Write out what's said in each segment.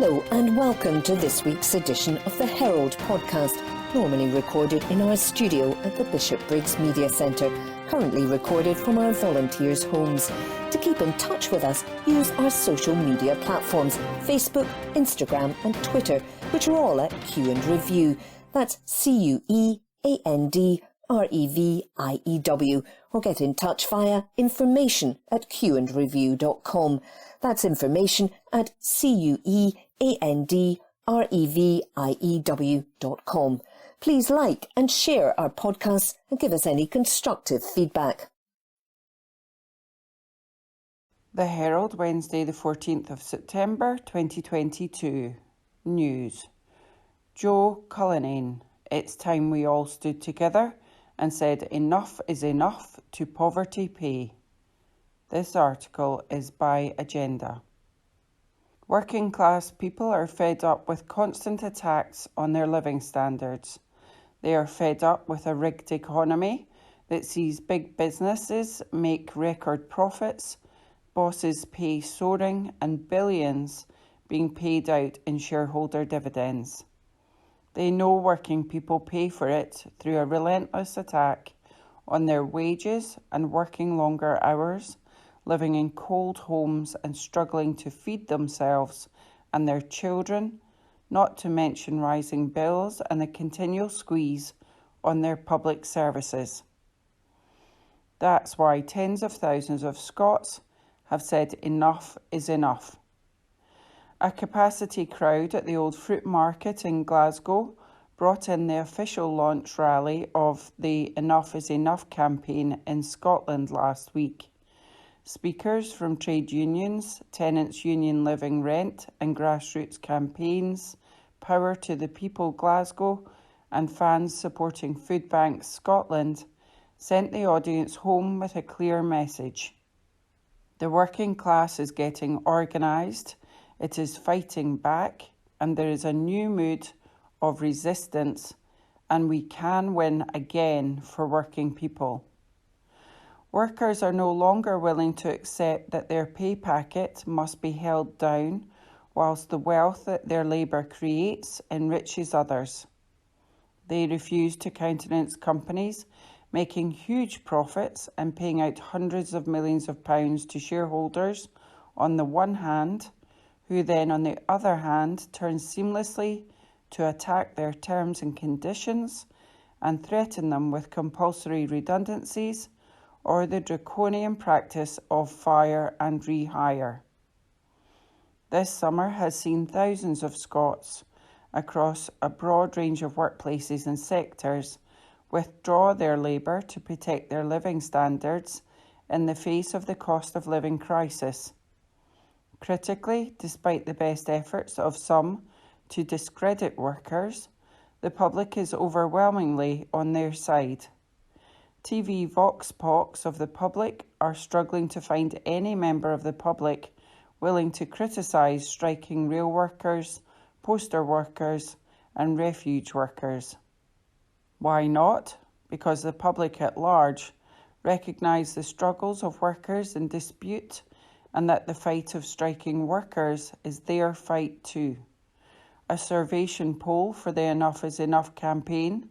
Hello and welcome to this week's edition of the Herald podcast, normally recorded in our studio at the Bishopbriggs Media Centre, currently recorded from our volunteers' homes. To keep in touch with us, use our social media platforms, Facebook, Instagram and Twitter, which are all at Q and Review. That's CUEANDREVIEW, or get in touch via information@qandreview.com. That's information@CUEANDREVIEW.com. Please like and share our podcasts and give us any constructive feedback. The Herald, Wednesday the 14th of September 2022. News. Joe Cullinane. It's time we all stood together and said enough is enough to poverty pay. This article is by Agenda. Working class people are fed up with constant attacks on their living standards. They are fed up with a rigged economy that sees big businesses make record profits, bosses pay soaring, and billions being paid out in shareholder dividends. They know working people pay for it through a relentless attack on their wages and working longer hours, living in cold homes and struggling to feed themselves and their children, not to mention rising bills and a continual squeeze on their public services. That's why tens of thousands of Scots have said enough is enough. A capacity crowd at the Old Fruit Market in Glasgow brought in the official launch rally of the Enough is Enough campaign in Scotland last week. Speakers from trade unions, Tenants Union Living Rent and grassroots campaigns, Power to the People Glasgow and fans supporting Food Banks Scotland sent the audience home with a clear message. The working class is getting organised, it is fighting back, and there is a new mood of resistance, and we can win again for working people. Workers are no longer willing to accept that their pay packet must be held down whilst the wealth that their labour creates enriches others. They refuse to countenance companies making huge profits and paying out hundreds of millions of pounds to shareholders on the one hand, who then on the other hand turn seamlessly to attack their terms and conditions and threaten them with compulsory redundancies or the draconian practice of fire and rehire. This summer has seen thousands of Scots across a broad range of workplaces and sectors withdraw their labour to protect their living standards in the face of the cost of living crisis. Critically, despite the best efforts of some to discredit workers, the public is overwhelmingly on their side. TV vox pops of the public are struggling to find any member of the public willing to criticise striking rail workers, poster workers and refuge workers. Why not? Because the public at large recognise the struggles of workers in dispute and that the fight of striking workers is their fight too. A Survation poll for the Enough is Enough campaign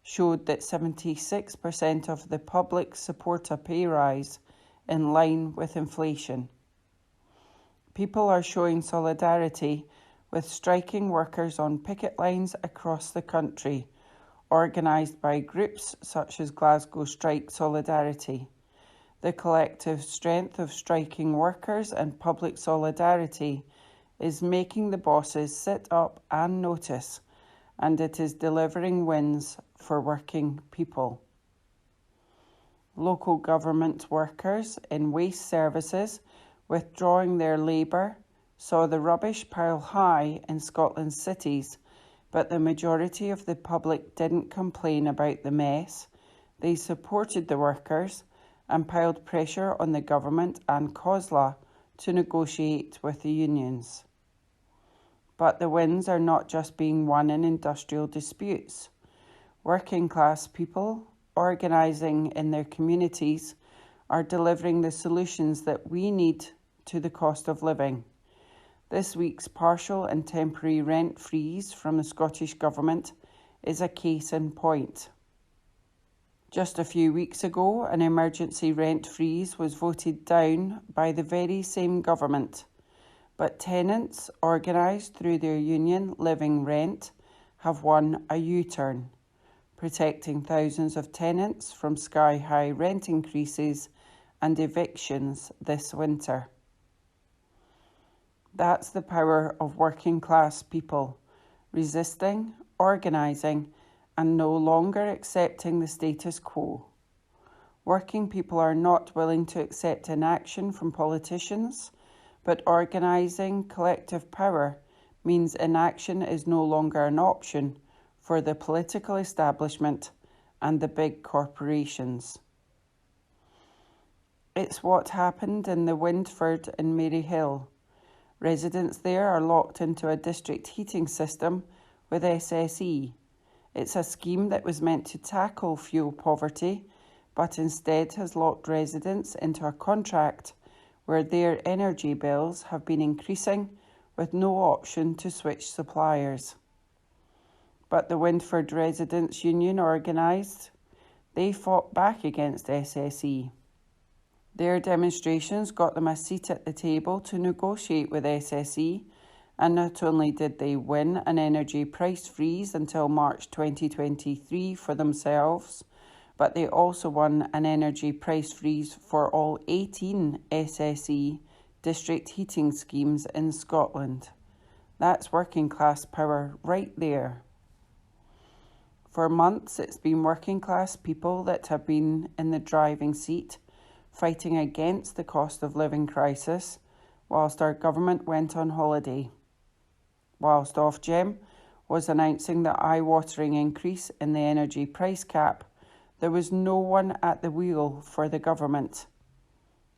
showed that 76% of the public support a pay rise in line with inflation. People are showing solidarity with striking workers on picket lines across the country, organised by groups such as Glasgow Strike Solidarity. The collective strength of striking workers and public solidarity is making the bosses sit up and notice, and it is delivering wins for working people. Local government workers in waste services withdrawing their labour saw the rubbish pile high in Scotland's cities, but the majority of the public didn't complain about the mess. They supported the workers and piled pressure on the government and COSLA to negotiate with the unions. But the wins are not just being won in industrial disputes. Working class people organising in their communities are delivering the solutions that we need to the cost of living. This week's partial and temporary rent freeze from the Scottish Government is a case in point. Just a few weeks ago, an emergency rent freeze was voted down by the very same government, but tenants organised through their union Living Rent have won a U-turn, protecting thousands of tenants from sky-high rent increases and evictions this winter. That's the power of working class people, resisting, organising, and no longer accepting the status quo. Working people are not willing to accept inaction from politicians, but organising collective power means inaction is no longer an option for the political establishment and the big corporations. It's what happened in the Windford in Maryhill. Residents there are locked into a district heating system with SSE. It's a scheme that was meant to tackle fuel poverty, but instead has locked residents into a contract where their energy bills have been increasing with no option to switch suppliers. But the Windford Residents' Union organised. They fought back against SSE. Their demonstrations got them a seat at the table to negotiate with SSE, and not only did they win an energy price freeze until March 2023 for themselves, but they also won an energy price freeze for all 18 SSE district heating schemes in Scotland. That's working class power right there. For months, it's been working class people that have been in the driving seat, fighting against the cost of living crisis, whilst our government went on holiday. Whilst Ofgem was announcing the eye-watering increase in the energy price cap, there was no one at the wheel for the government.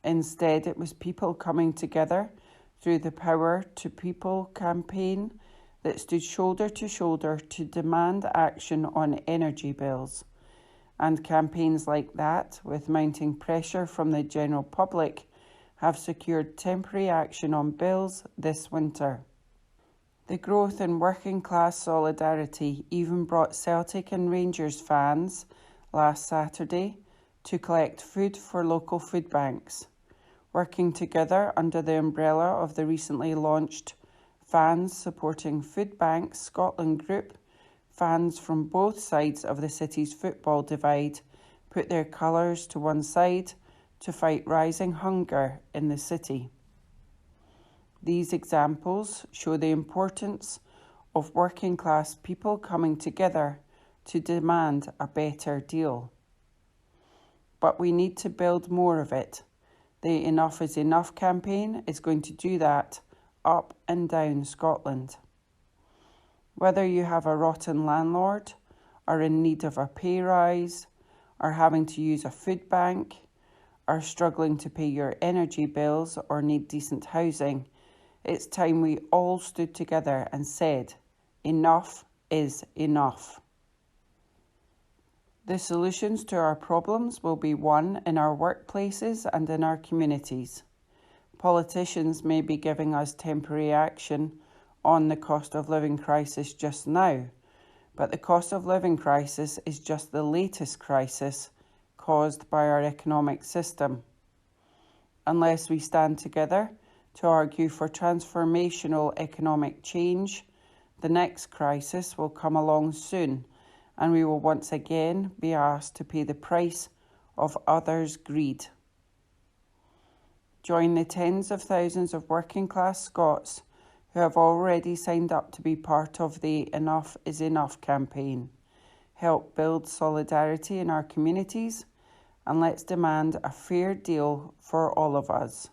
Instead, it was people coming together through the Power to People campaign that stood shoulder to shoulder to demand action on energy bills. And campaigns like that, with mounting pressure from the general public, have secured temporary action on bills this winter. The growth in working class solidarity even brought Celtic and Rangers fans last Saturday to collect food for local food banks, working together under the umbrella of the recently launched Fans Supporting Food Banks Scotland group. Fans from both sides of the city's football divide put their colours to one side to fight rising hunger in the city. These examples show the importance of working class people coming together to demand a better deal. But we need to build more of it. The Enough is Enough campaign is going to do that up and down Scotland. Whether you have a rotten landlord, are in need of a pay rise, are having to use a food bank, are struggling to pay your energy bills or need decent housing, it's time we all stood together and said, enough is enough. The solutions to our problems will be won in our workplaces and in our communities. Politicians may be giving us temporary action on the cost of living crisis just now, but the cost of living crisis is just the latest crisis caused by our economic system. Unless we stand together to argue for transformational economic change, the next crisis will come along soon, and we will once again be asked to pay the price of others' greed. Join the tens of thousands of working class Scots who have already signed up to be part of the Enough is Enough campaign. Help build solidarity in our communities, and let's demand a fair deal for all of us.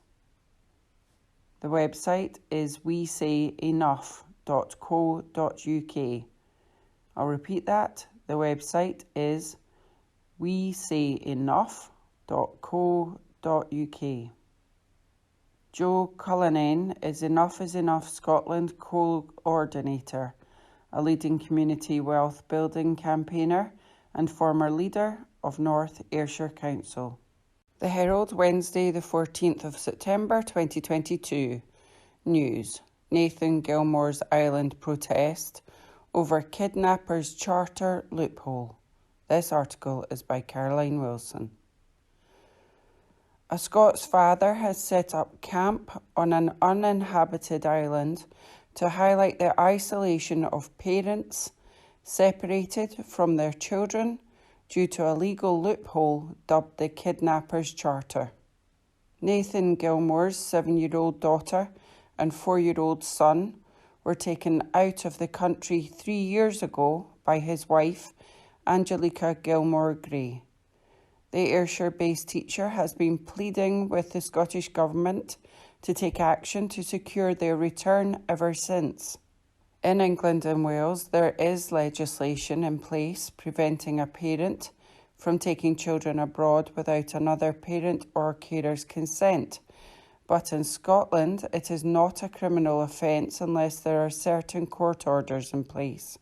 The website is weSayEnough.co.uk. I'll repeat that. The website is weSayEnough.co.uk. Joe Cullinan is Enough Scotland coordinator, a leading community wealth building campaigner and former leader of North Ayrshire Council. The Herald, Wednesday the 14th of September 2022. News. Nathan Gilmore's Island protest over kidnappers' charter loophole. This article is by Caroline Wilson. A Scots father has set up camp on an uninhabited island to highlight the isolation of parents separated from their children due to a legal loophole dubbed the Kidnappers' Charter. Nathan Gilmore's 7-year-old daughter and 4-year-old son were taken out of the country 3 years ago by his wife, Angelica Gilmore-Gray. The Ayrshire-based teacher has been pleading with the Scottish Government to take action to secure their return ever since. In England and Wales, there is legislation in place preventing a parent from taking children abroad without another parent or carer's consent. But in Scotland, it is not a criminal offence unless there are certain court orders in place.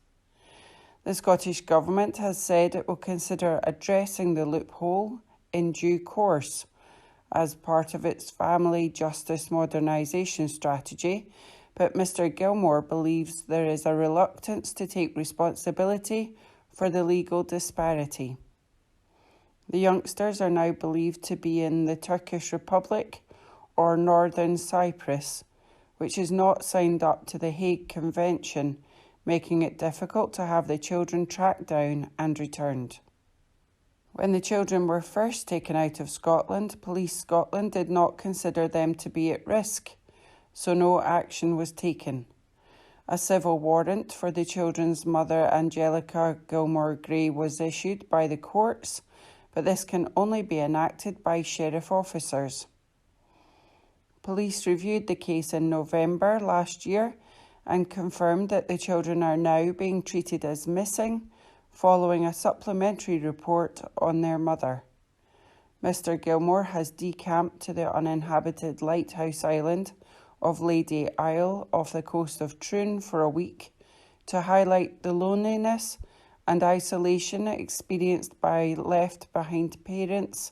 The Scottish Government has said it will consider addressing the loophole in due course as part of its family justice modernisation strategy, but Mr Gilmore believes there is a reluctance to take responsibility for the legal disparity. The youngsters are now believed to be in the Turkish Republic or Northern Cyprus, which is not signed up to the Hague Convention, making it difficult to have the children tracked down and returned. When the children were first taken out of Scotland, Police Scotland did not consider them to be at risk, so no action was taken. A civil warrant for the children's mother, Angelica Gilmore-Gray, was issued by the courts, but this can only be enacted by sheriff officers. Police reviewed the case in November last year and confirmed that the children are now being treated as missing following a supplementary report on their mother. Mr Gilmore has decamped to the uninhabited lighthouse island of Lady Isle off the coast of Troon for a week to highlight the loneliness and isolation experienced by left-behind parents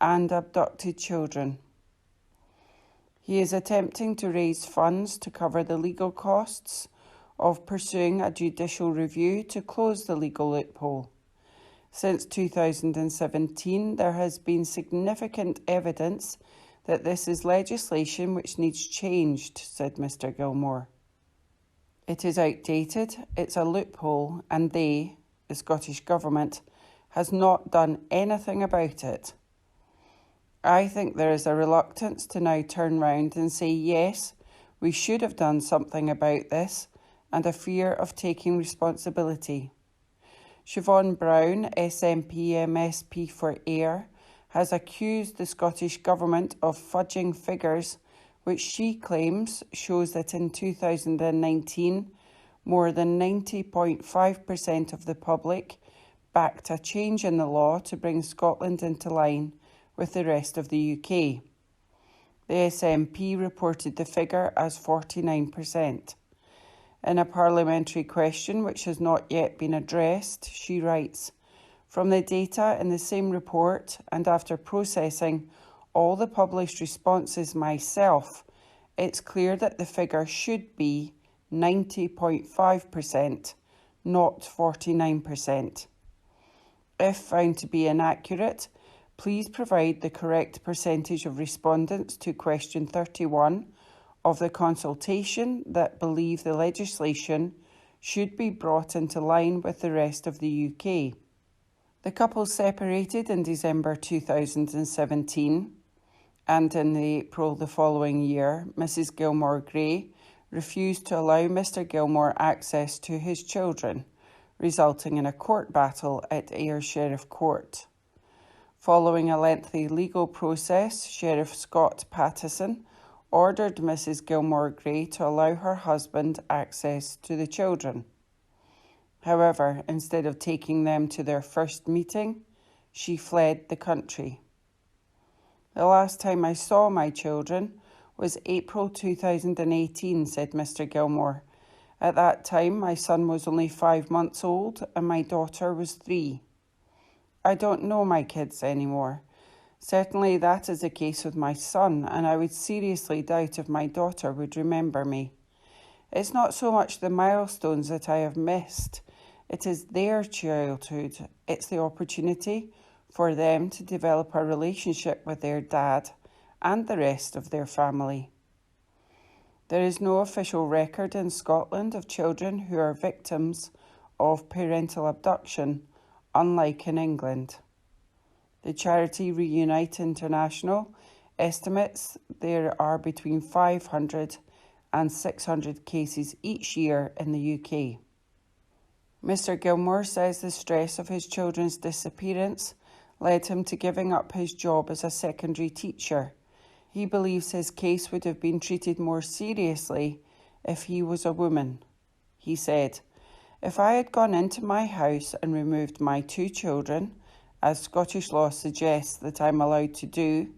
and abducted children. He is attempting to raise funds to cover the legal costs of pursuing a judicial review to close the legal loophole. Since 2017, there has been significant evidence that this is legislation which needs changed, said Mr Gilmore. It is outdated, it's a loophole, and they, the Scottish Government, has not done anything about it. I think there is a reluctance to now turn round and say, yes, we should have done something about this, and a fear of taking responsibility. Siobhan Brown, SNP MSP for Ayr, has accused the Scottish Government of fudging figures, which she claims shows that in 2019, more than 90.5% of the public backed a change in the law to bring Scotland into line with the rest of the UK. The SNP reported the figure as 49%. In a parliamentary question which has not yet been addressed, she writes, "From the data in the same report and after processing all the published responses myself, it's clear that the figure should be 90.5%, not 49%. If found to be inaccurate, please provide the correct percentage of respondents to question 31 of the consultation that believe the legislation should be brought into line with the rest of the UK." The couple separated in December 2017, and in April the following year, Mrs Gilmore-Gray refused to allow Mr Gilmore access to his children, resulting in a court battle at Ayr Sheriff Court. Following a lengthy legal process, Sheriff Scott Pattison ordered Mrs Gilmore-Gray to allow her husband access to the children. However, instead of taking them to their first meeting, she fled the country. "The last time I saw my children was April 2018, said Mr Gilmore. At that time, my son was only 5 months old and my daughter was 3. I don't know my kids anymore. Certainly that is the case with my son, and I would seriously doubt if my daughter would remember me. It's not so much the milestones that I have missed. It is their childhood. It's the opportunity for them to develop a relationship with their dad and the rest of their family. There is no official record in Scotland of children who are victims of parental abduction, unlike in England. The charity Reunite International estimates there are between 500 and 600 cases each year in the UK. Mr. Gilmore says the stress of his children's disappearance led him to giving up his job as a secondary teacher. He believes his case would have been treated more seriously if he was a woman. He said, "If I had gone into my house and removed my 2 children, as Scottish law suggests that I'm allowed to do,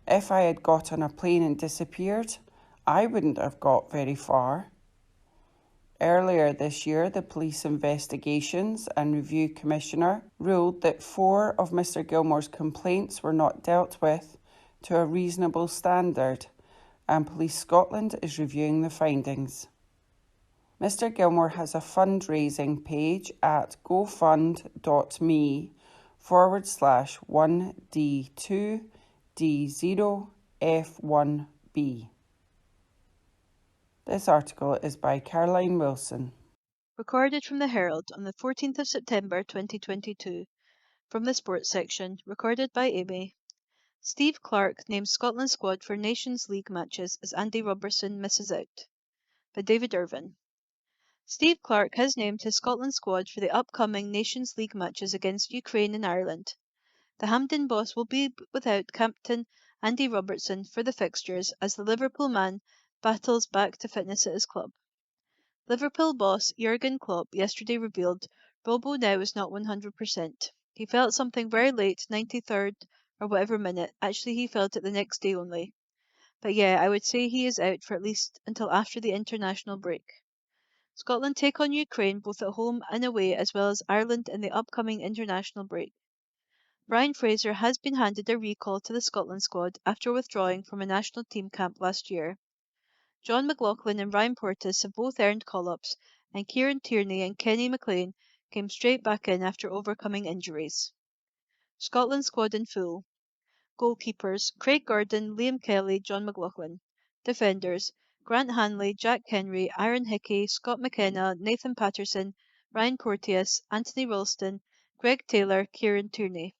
if I had got on a plane and disappeared, I wouldn't have got very far." Earlier this year, the Police Investigations and Review Commissioner ruled that 4 of Mr. Gilmore's complaints were not dealt with to a reasonable standard, and Police Scotland is reviewing the findings. Mr. Gilmore has a fundraising page at gofund.me/1D2D0F1B. This article is by Caroline Wilson. Recorded from the Herald on the 14th of September 2022. From the sports section, recorded by Amy. Steve Clarke names Scotland squad for Nations League matches as Andy Robertson misses out. By David Irvin. Steve Clarke has named his Scotland squad for the upcoming Nations League matches against Ukraine and Ireland. The Hampden boss will be without captain Andy Robertson for the fixtures as the Liverpool man battles back to fitness at his club. Liverpool boss Jurgen Klopp yesterday revealed Robo now is not 100%. He felt something very late, 93rd or whatever minute. Actually, he felt it the next day only. But yeah, I would say he is out for at least until after the international break. Scotland take on Ukraine both at home and away, as well as Ireland in the upcoming international break. Ryan Fraser has been handed a recall to the Scotland squad after withdrawing from a national team camp last year. John McLaughlin and Ryan Porteous have both earned call-ups, and Kieran Tierney and Kenny McLean came straight back in after overcoming injuries. Scotland squad in full. Goalkeepers: Craig Gordon, Liam Kelly, John McLaughlin. Defenders: Grant Hanley, Jack Henry, Aaron Hickey, Scott McKenna, Nathan Patterson, Ryan Porteous, Anthony Ralston, Greg Taylor, Kieran Tierney.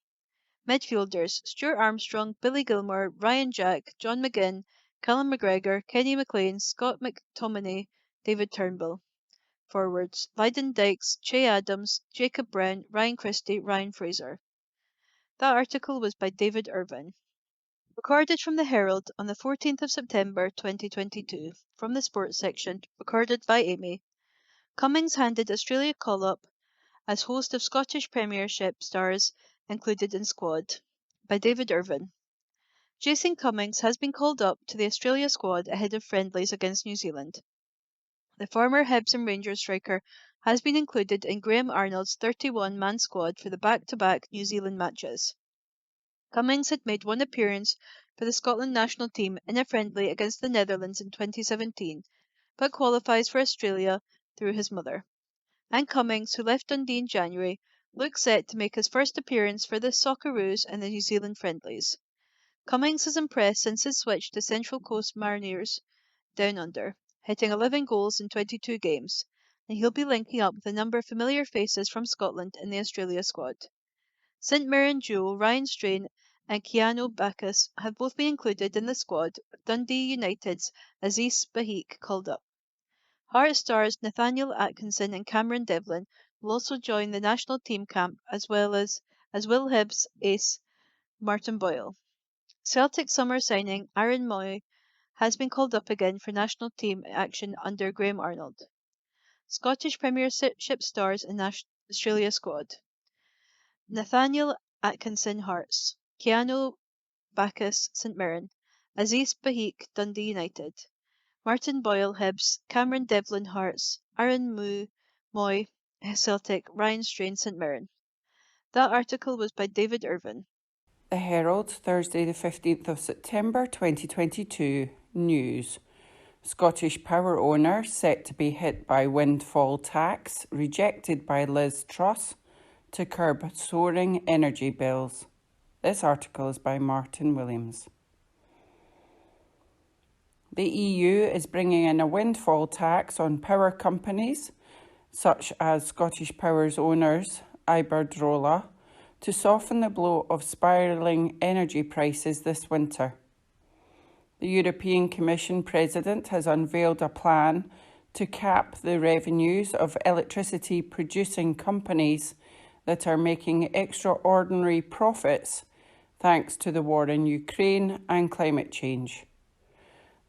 Midfielders: Stuart Armstrong, Billy Gilmore, Ryan Jack, John McGinn, Callum McGregor, Kenny McLean, Scott McTominay, David Turnbull. Forwards: Lyden Dykes, Che Adams, Jacob Brown, Ryan Christie, Ryan Fraser. That article was by David Irvin. Recorded from the Herald on the 14th of September 2022. From the sports section, recorded by Amy. Cummings handed Australia call-up as host of Scottish Premiership stars included in squad. By David Irvin. Jason Cummings has been called up to the Australia squad ahead of friendlies against New Zealand. The former Hibs and Rangers striker has been included in Graham Arnold's 31-man squad for the back-to-back New Zealand matches. Cummings had made one appearance for the Scotland national team in a friendly against the Netherlands in 2017, but qualifies for Australia through his mother. And Cummings, who left Dundee in January, looks set to make his first appearance for the Socceroos in the New Zealand friendlies. Cummings has impressed since his switch to Central Coast Mariners Down Under, hitting 11 goals in 22 games, and he'll be linking up with a number of familiar faces from Scotland in the Australia squad. St Mirren duo Ryan Strain and Keanu Bacchus have both been included in the squad, with Dundee United's Aziz Bahik called up. Hearts stars Nathaniel Atkinson and Cameron Devlin will also join the national team camp, as will Hibs ace Martin Boyle. Celtic summer signing Aaron Moy has been called up again for national team action under Graham Arnold. Scottish Premiership stars in Australia squad. Nathaniel Atkinson Hearts, Keanu Bacchus St Mirren, Aziz Bahik Dundee United, Martin Boyle Hibs, Cameron Devlin Hearts, Aaron Moy Celtic, Ryan Strain St Mirren. That article was by David Irvin. The Herald, Thursday the 15th of September 2022. News. Scottish Power owner set to be hit by windfall tax rejected by Liz Truss to curb soaring energy bills. This article is by Martin Williams. The EU is bringing in a windfall tax on power companies, such as Scottish Power's owners, Iberdrola, to soften the blow of spiralling energy prices this winter. The European Commission President has unveiled a plan to cap the revenues of electricity producing companies that are making extraordinary profits thanks to the war in Ukraine and climate change.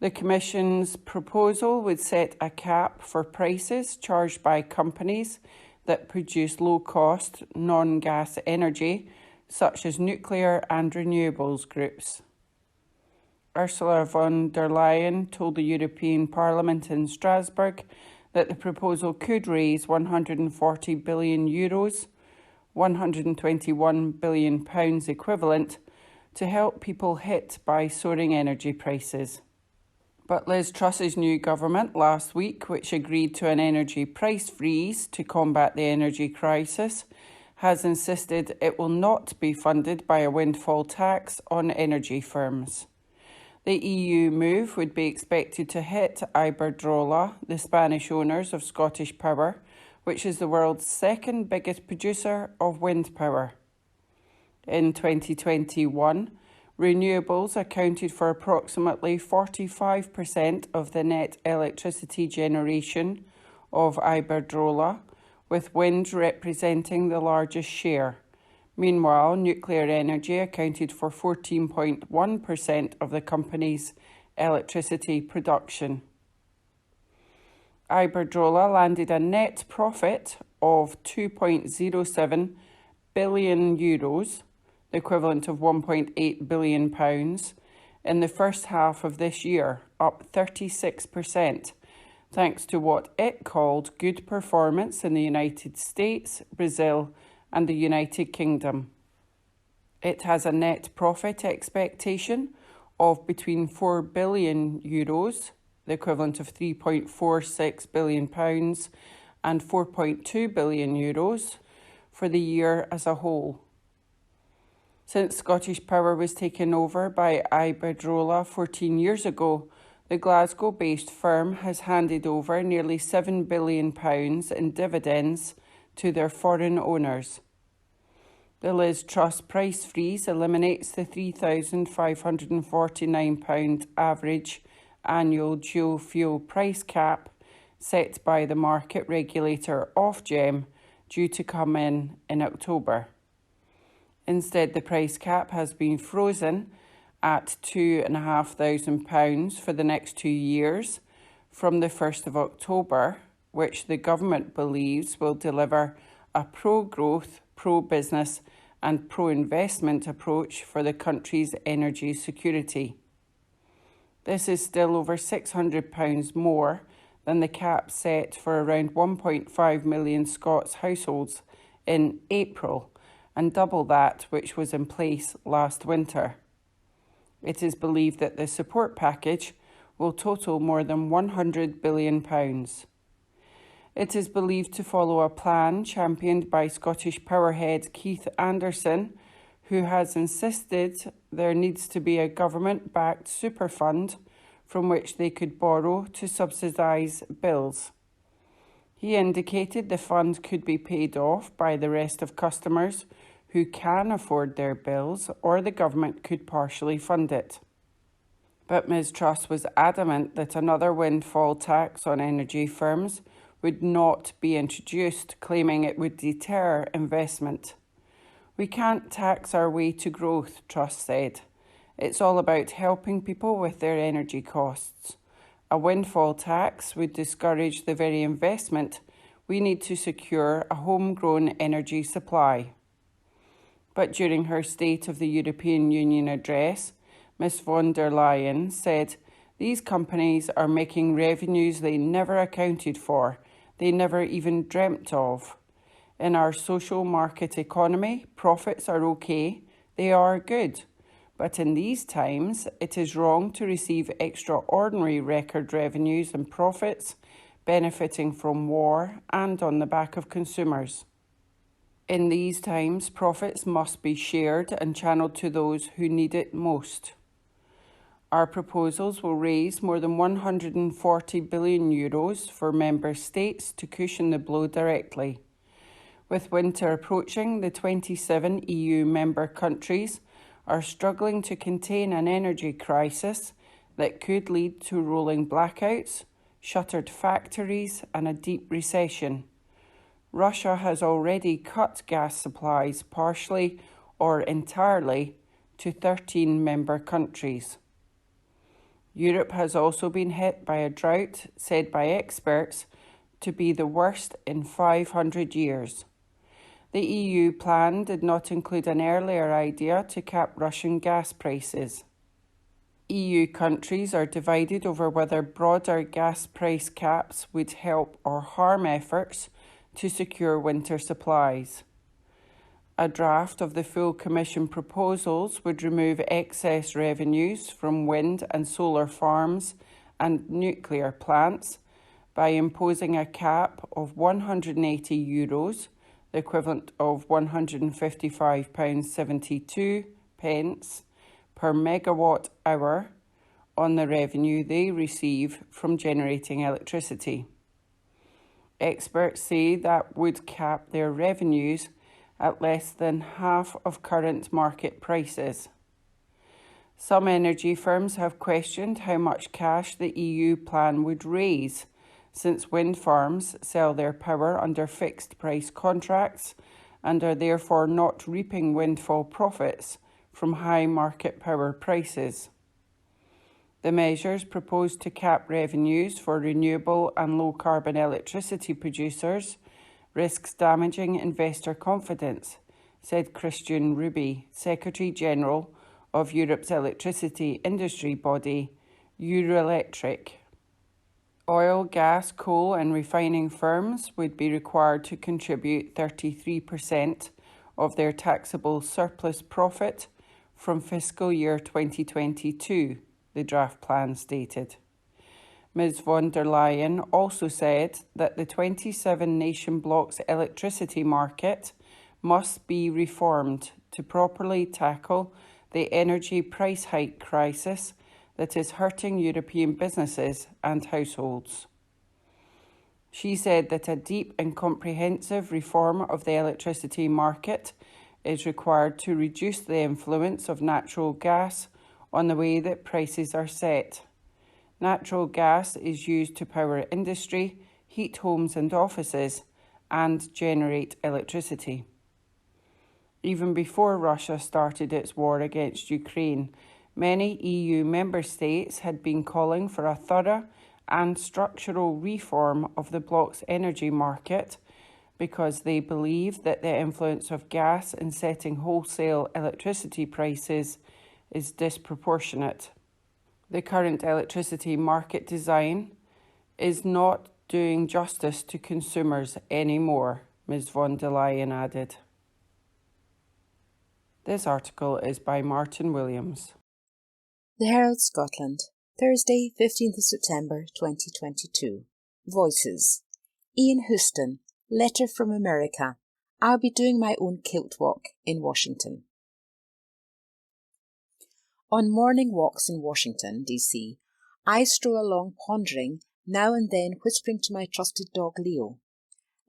The Commission's proposal would set a cap for prices charged by companies that produce low-cost, non-gas energy, such as nuclear and renewables groups. Ursula von der Leyen told the European Parliament in Strasbourg that the proposal could raise €140 billion, £121 billion equivalent, to help people hit by soaring energy prices. But Liz Truss's new government last week, which agreed to an energy price freeze to combat the energy crisis, has insisted it will not be funded by a windfall tax on energy firms. The EU move would be expected to hit Iberdrola, the Spanish owners of Scottish Power, which is the world's second biggest producer of wind power. In 2021, renewables accounted for approximately 45% of the net electricity generation of Iberdrola, with wind representing the largest share. Meanwhile, nuclear energy accounted for 14.1% of the company's electricity production. Iberdrola landed a net profit of €2.07 billion, the equivalent of £1.8 billion, in the first half of this year, up 36%, thanks to what it called good performance in the United States, Brazil, and the United Kingdom. It has a net profit expectation of between €4 billion, the equivalent of £3.46 billion, and €4.2 billion for the year as a whole. Since Scottish Power was taken over by Iberdrola 14 years ago, the Glasgow-based firm has handed over nearly £7 billion in dividends to their foreign owners. The Liz Truss price freeze eliminates the £3,549 average annual dual fuel price cap set by the market regulator Ofgem, due to come in October. Instead, the price cap has been frozen at £2,500 for the next 2 years from the 1st of October, which the government believes will deliver a pro-growth, pro-business and pro-investment approach for the country's energy security. This is still over £600 more than the cap set for around 1.5 million Scots households in April, and double that which was in place last winter. It is believed that the support package will total more than £100 billion. It is believed to follow a plan championed by Scottish Power head Keith Anderson, who has insisted there needs to be a government-backed super fund from which they could borrow to subsidise bills. He indicated the fund could be paid off by the rest of customers who can afford their bills, or the government could partially fund it. But Ms Truss was adamant that another windfall tax on energy firms would not be introduced, claiming it would deter investment. "We can't tax our way to growth," Truss said. "It's all about helping people with their energy costs. A windfall tax would discourage the very investment we need to secure a homegrown energy supply." But during her State of the European Union address, Ms von der Leyen said, "These companies are making revenues they never accounted for, they never even dreamt of. In our social market economy, profits are okay, they are good. But in these times, it is wrong to receive extraordinary record revenues and profits benefiting from war and on the back of consumers. In these times, profits must be shared and channeled to those who need it most. Our proposals will raise more than €140 billion for member states to cushion the blow directly. With winter approaching, the 27 EU member countries are struggling to contain an energy crisis that could lead to rolling blackouts, shuttered factories, and a deep recession. Russia has already cut gas supplies partially or entirely to 13 member countries. Europe has also been hit by a drought said by experts to be the worst in 500 years. The EU plan did not include an earlier idea to cap Russian gas prices. EU countries are divided over whether broader gas price caps would help or harm efforts to secure winter supplies. A draft of the full Commission proposals would remove excess revenues from wind and solar farms and nuclear plants by imposing a cap of €180, the equivalent of £155.72 per megawatt hour on the revenue they receive from generating electricity. Experts say that would cap their revenues at less than half of current market prices. Some energy firms have questioned how much cash the EU plan would raise, since wind farms sell their power under fixed price contracts and are therefore not reaping windfall profits from high market power prices. The measures proposed to cap revenues for renewable and low-carbon electricity producers risks damaging investor confidence, said Christian Ruby, Secretary-General of Europe's electricity industry body, Eurelectric. Oil, gas, coal and refining firms would be required to contribute 33% of their taxable surplus profit from fiscal year 2022, the draft plan stated. Ms von der Leyen also said that the 27 nation bloc's electricity market must be reformed to properly tackle the energy price hike crisis that is hurting European businesses and households. She said that a deep and comprehensive reform of the electricity market is required to reduce the influence of natural gas on the way that prices are set. Natural gas is used to power industry, heat homes and offices, and generate electricity. Even before Russia started its war against Ukraine, many EU member states had been calling for a thorough and structural reform of the bloc's energy market because they believe that the influence of gas in setting wholesale electricity prices is disproportionate. The current electricity market design is not doing justice to consumers anymore, Ms von der Leyen added. This article is by Martin Williams. The Herald Scotland, Thursday, 15th of September 2022. Voices. Ian Houston, letter from America. I'll be doing my own kilt walk in Washington. On morning walks in Washington, D.C., I stroll along pondering, now and then whispering to my trusted dog Leo.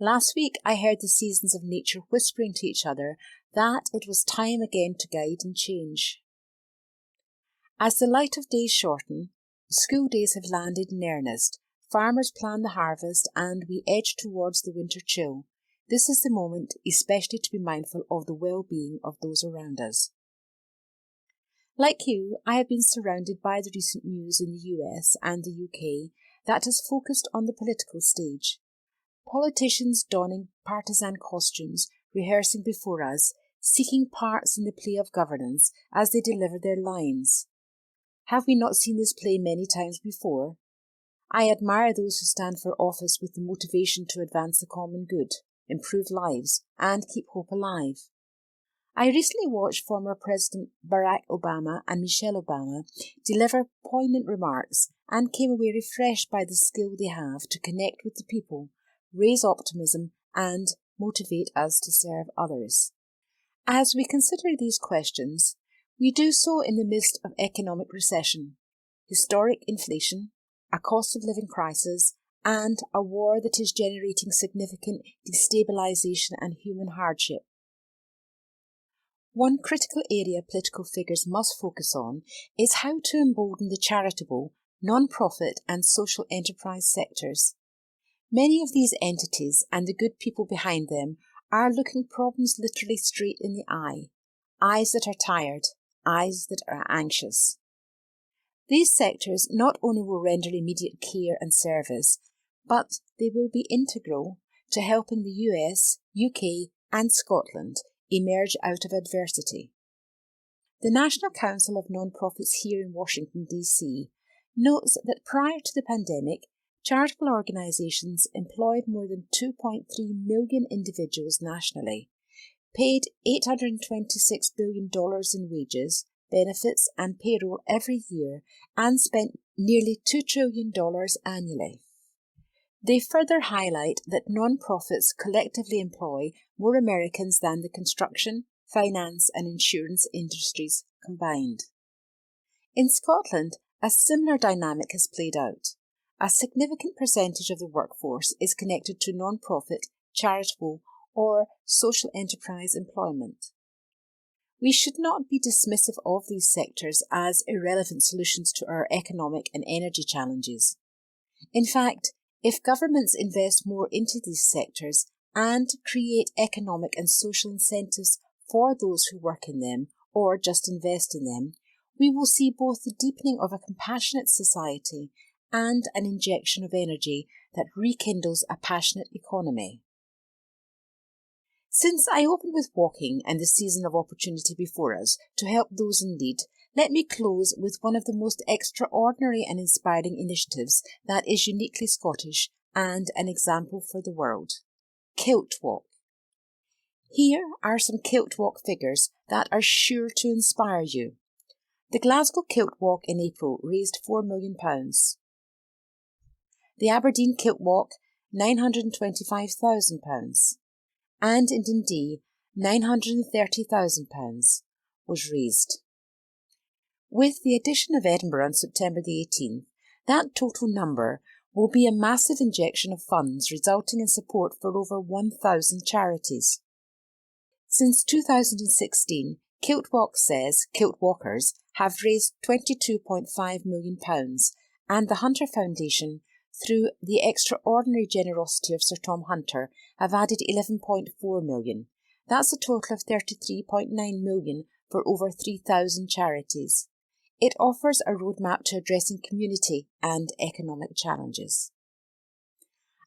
Last week I heard the seasons of nature whispering to each other that it was time again to guide and change. As the light of days shorten, school days have landed in earnest, farmers plan the harvest and we edge towards the winter chill. This is the moment especially to be mindful of the well-being of those around us. Like you, I have been surrounded by the recent news in the US and the UK that has focused on the political stage. Politicians donning partisan costumes, rehearsing before us, seeking parts in the play of governance as they deliver their lines. Have we not seen this play many times before? I admire those who stand for office with the motivation to advance the common good, improve lives, and keep hope alive. I recently watched former President Barack Obama and Michelle Obama deliver poignant remarks and came away refreshed by the skill they have to connect with the people, raise optimism and motivate us to serve others. As we consider these questions, we do so in the midst of economic recession, historic inflation, a cost of living crisis, and a war that is generating significant destabilisation and human hardship. One critical area political figures must focus on is how to embolden the charitable, non-profit and social enterprise sectors. Many of these entities and the good people behind them are looking problems literally straight in the eye, eyes that are tired, eyes that are anxious. These sectors not only will render immediate care and service, but they will be integral to helping the US, UK and Scotland emerge out of adversity. The National Council of Non-Profits here in Washington, D.C. notes that prior to the pandemic, charitable organisations employed more than 2.3 million individuals nationally, paid $826 billion in wages, benefits and payroll every year, and spent nearly $2 trillion annually. They further highlight that non-profits collectively employ more Americans than the construction, finance and insurance industries combined. In Scotland, a similar dynamic has played out. A significant percentage of the workforce is connected to non-profit, charitable or social enterprise employment. We should not be dismissive of these sectors as irrelevant solutions to our economic and energy challenges. In fact, if governments invest more into these sectors and create economic and social incentives for those who work in them or just invest in them, we will see both the deepening of a compassionate society and an injection of energy that rekindles a passionate economy. Since I opened with walking and the season of opportunity before us to help those in need, let me close with one of the most extraordinary and inspiring initiatives that is uniquely Scottish and an example for the world. Kilt Walk. Here are some Kilt Walk figures that are sure to inspire you. The Glasgow Kilt Walk in April raised £4 million. The Aberdeen Kilt Walk, £925,000. And in Dundee, £930,000 was raised. With the addition of Edinburgh on September the 18th, that total number will be a massive injection of funds resulting in support for over 1,000 charities. Since 2016, Kilt Walk says Kilt Walkers have raised £22.5 million and the Hunter Foundation, through the extraordinary generosity of Sir Tom Hunter, have added £11.4 million. That's a total of £33.9 million for over 3,000 charities. It offers a roadmap to addressing community and economic challenges.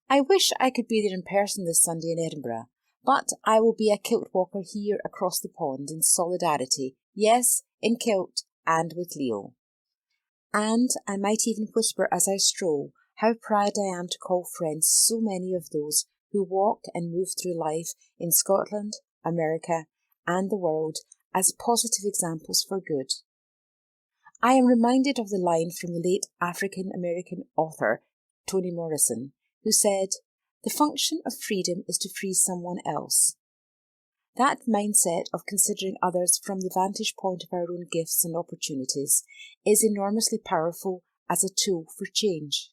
I wish I could be there in person this Sunday in Edinburgh, but I will be a Kilt Walker here across the pond in solidarity, yes, in kilt and with Leo. And I might even whisper as I stroll how proud I am to call friends so many of those who walk and move through life in Scotland, America and the world as positive examples for good. I am reminded of the line from the late African-American author Toni Morrison, who said, "The function of freedom is to free someone else." That mindset of considering others from the vantage point of our own gifts and opportunities is enormously powerful as a tool for change.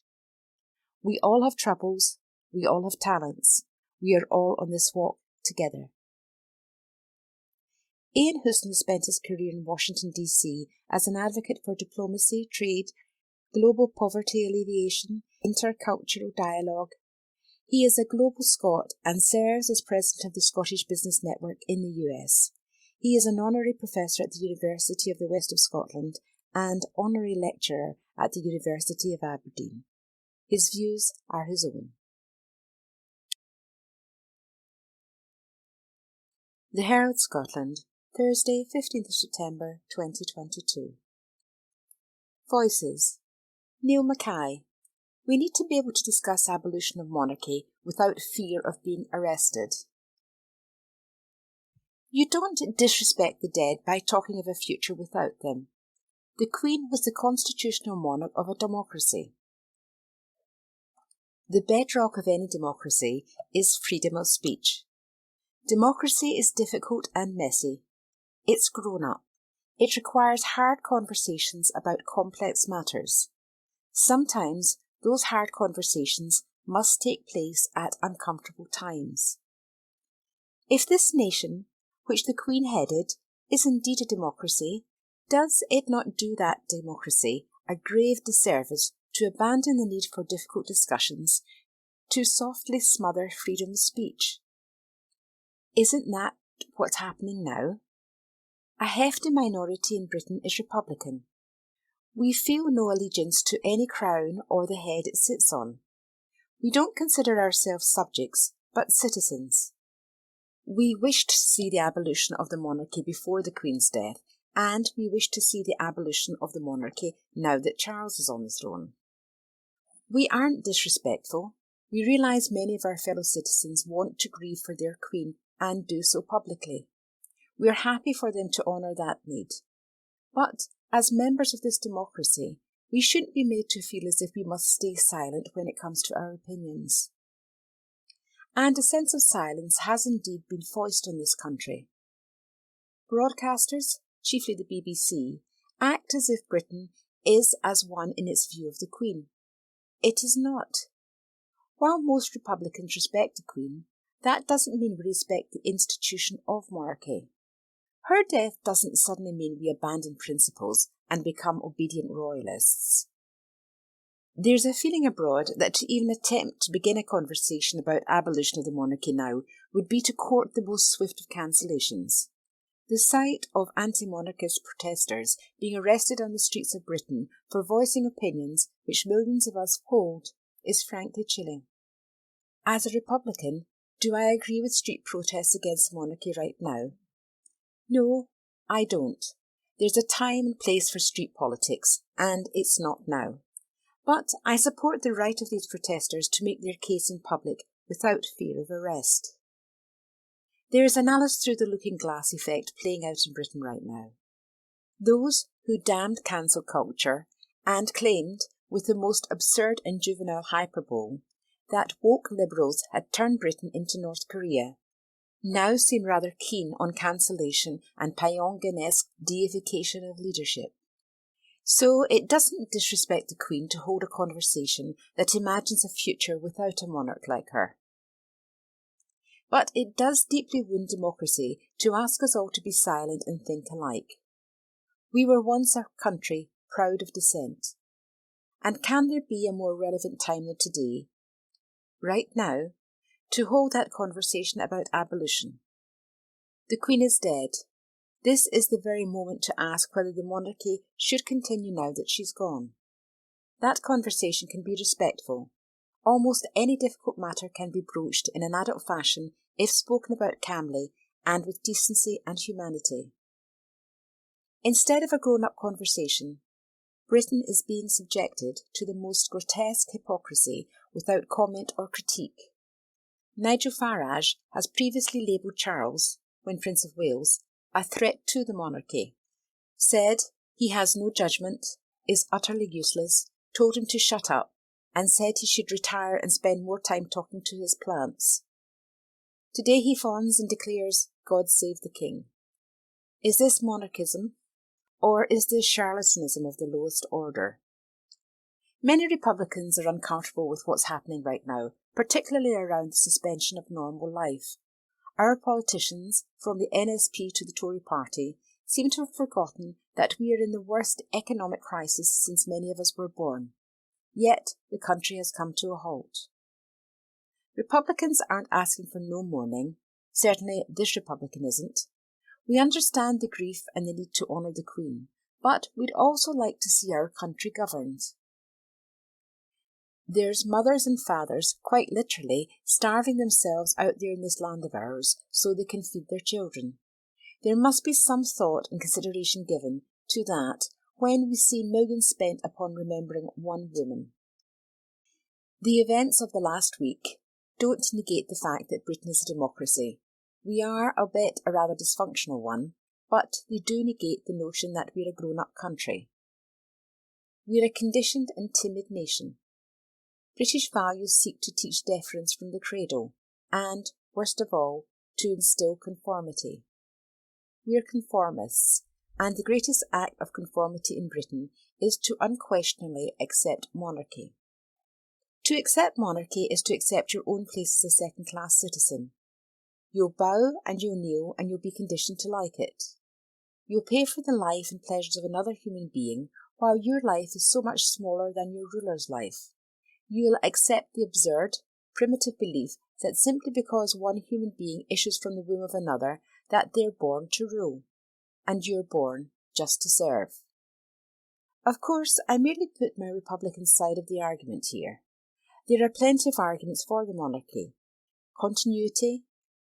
We all have troubles, we all have talents, we are all on this walk together. Ian Houston spent his career in Washington, D.C. as an advocate for diplomacy, trade, global poverty alleviation, intercultural dialogue. He is a global Scot and serves as president of the Scottish Business Network in the US. He is an honorary professor at the University of the West of Scotland and honorary lecturer at the University of Aberdeen. His views are his own. The Herald Scotland, Thursday, 15th of September 2022. Voices. Neil Mackay. We need to be able to discuss abolition of monarchy without fear of being arrested. You don't disrespect the dead by talking of a future without them. The Queen was the constitutional monarch of a democracy. The bedrock of any democracy is freedom of speech. Democracy is difficult and messy. It's grown up. It requires hard conversations about complex matters. Sometimes those hard conversations must take place at uncomfortable times. If this nation, which the Queen headed, is indeed a democracy, does it not do that democracy a grave disservice to abandon the need for difficult discussions to softly smother freedom of speech? Isn't that what's happening now? A hefty minority in Britain is Republican. We feel no allegiance to any crown or the head it sits on. We don't consider ourselves subjects, but citizens. We wished to see the abolition of the monarchy before the Queen's death, and we wish to see the abolition of the monarchy now that Charles is on the throne. We aren't disrespectful. We realise many of our fellow citizens want to grieve for their Queen and do so publicly. We are happy for them to honour that need. But as members of this democracy, we shouldn't be made to feel as if we must stay silent when it comes to our opinions. And a sense of silence has indeed been foisted on this country. Broadcasters, chiefly the BBC, act as if Britain is as one in its view of the Queen. It is not. While most Republicans respect the Queen, that doesn't mean we respect the institution of monarchy. Her death doesn't suddenly mean we abandon principles and become obedient royalists. There's a feeling abroad that to even attempt to begin a conversation about abolition of the monarchy now would be to court the most swift of cancellations. The sight of anti-monarchist protesters being arrested on the streets of Britain for voicing opinions which millions of us hold is frankly chilling. As a Republican, do I agree with street protests against the monarchy right now? No, I don't. There's a time and place for street politics, and it's not now. But I support the right of these protesters to make their case in public without fear of arrest. There is an Alice through the looking glass effect playing out in Britain right now. Those who damned cancel culture and claimed, with the most absurd and juvenile hyperbole, that woke liberals had turned Britain into North Korea, now seem rather keen on cancellation and Pyongyang-esque deification of leadership. So it doesn't disrespect the Queen to hold a conversation that imagines a future without a monarch like her. But it does deeply wound democracy to ask us all to be silent and think alike. We were once a country proud of dissent. And can there be a more relevant time than today, right now, to hold that conversation about abolition? The Queen is dead. This is the very moment to ask whether the monarchy should continue now that she's gone. That conversation can be respectful. Almost any difficult matter can be broached in an adult fashion if spoken about calmly and with decency and humanity. Instead of a grown-up conversation, Britain is being subjected to the most grotesque hypocrisy without comment or critique. Nigel Farage has previously labelled Charles, when Prince of Wales, a threat to the monarchy, said he has no judgment, is utterly useless, told him to shut up, and said he should retire and spend more time talking to his plants. Today he fawns and declares, God save the King. Is this monarchism, or is this charlatanism of the lowest order? Many Republicans are uncomfortable with what's happening right now, particularly around the suspension of normal life. Our politicians, from the NSP to the Tory party, seem to have forgotten that we are in the worst economic crisis since many of us were born. Yet the country has come to a halt. Republicans aren't asking for no mourning. Certainly this Republican isn't. We understand the grief and the need to honour the Queen, but we'd also like to see our country governed. There's mothers and fathers, quite literally, starving themselves out there in this land of ours so they can feed their children. There must be some thought and consideration given to that when we see millions spent upon remembering one woman. The events of the last week don't negate the fact that Britain is a democracy. We are, albeit a rather dysfunctional one, but they do negate the notion that we're a grown-up country. We're a conditioned and timid nation. British values seek to teach deference from the cradle and, worst of all, to instil conformity. We're conformists, and the greatest act of conformity in Britain is to unquestionably accept monarchy. To accept monarchy is to accept your own place as a second-class citizen. You'll bow and you'll kneel and you'll be conditioned to like it. You'll pay for the life and pleasures of another human being while your life is so much smaller than your ruler's life. You'll accept the absurd, primitive belief that simply because one human being issues from the womb of another, that they're born to rule, and you're born just to serve. Of course, I merely put my Republican side of the argument here. There are plenty of arguments for the monarchy. Continuity,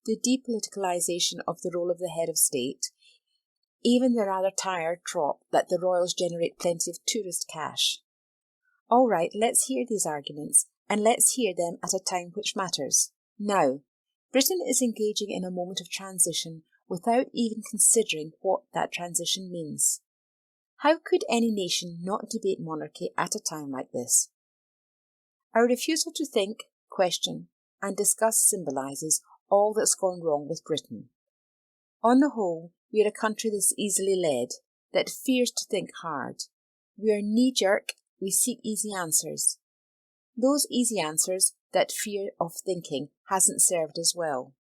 the depoliticalisation of the role of the head of state, even the rather tired trop that the royals generate plenty of tourist cash. All right, let's hear these arguments, and let's hear them at a time which matters. Now, Britain is engaging in a moment of transition without even considering what that transition means. How could any nation not debate monarchy at a time like this? Our refusal to think, question, and discuss symbolises all that's gone wrong with Britain. On the whole, we are a country that's easily led, that fears to think hard. We are knee-jerk, we seek easy answers. Those easy answers that fear of thinking hasn't served us well.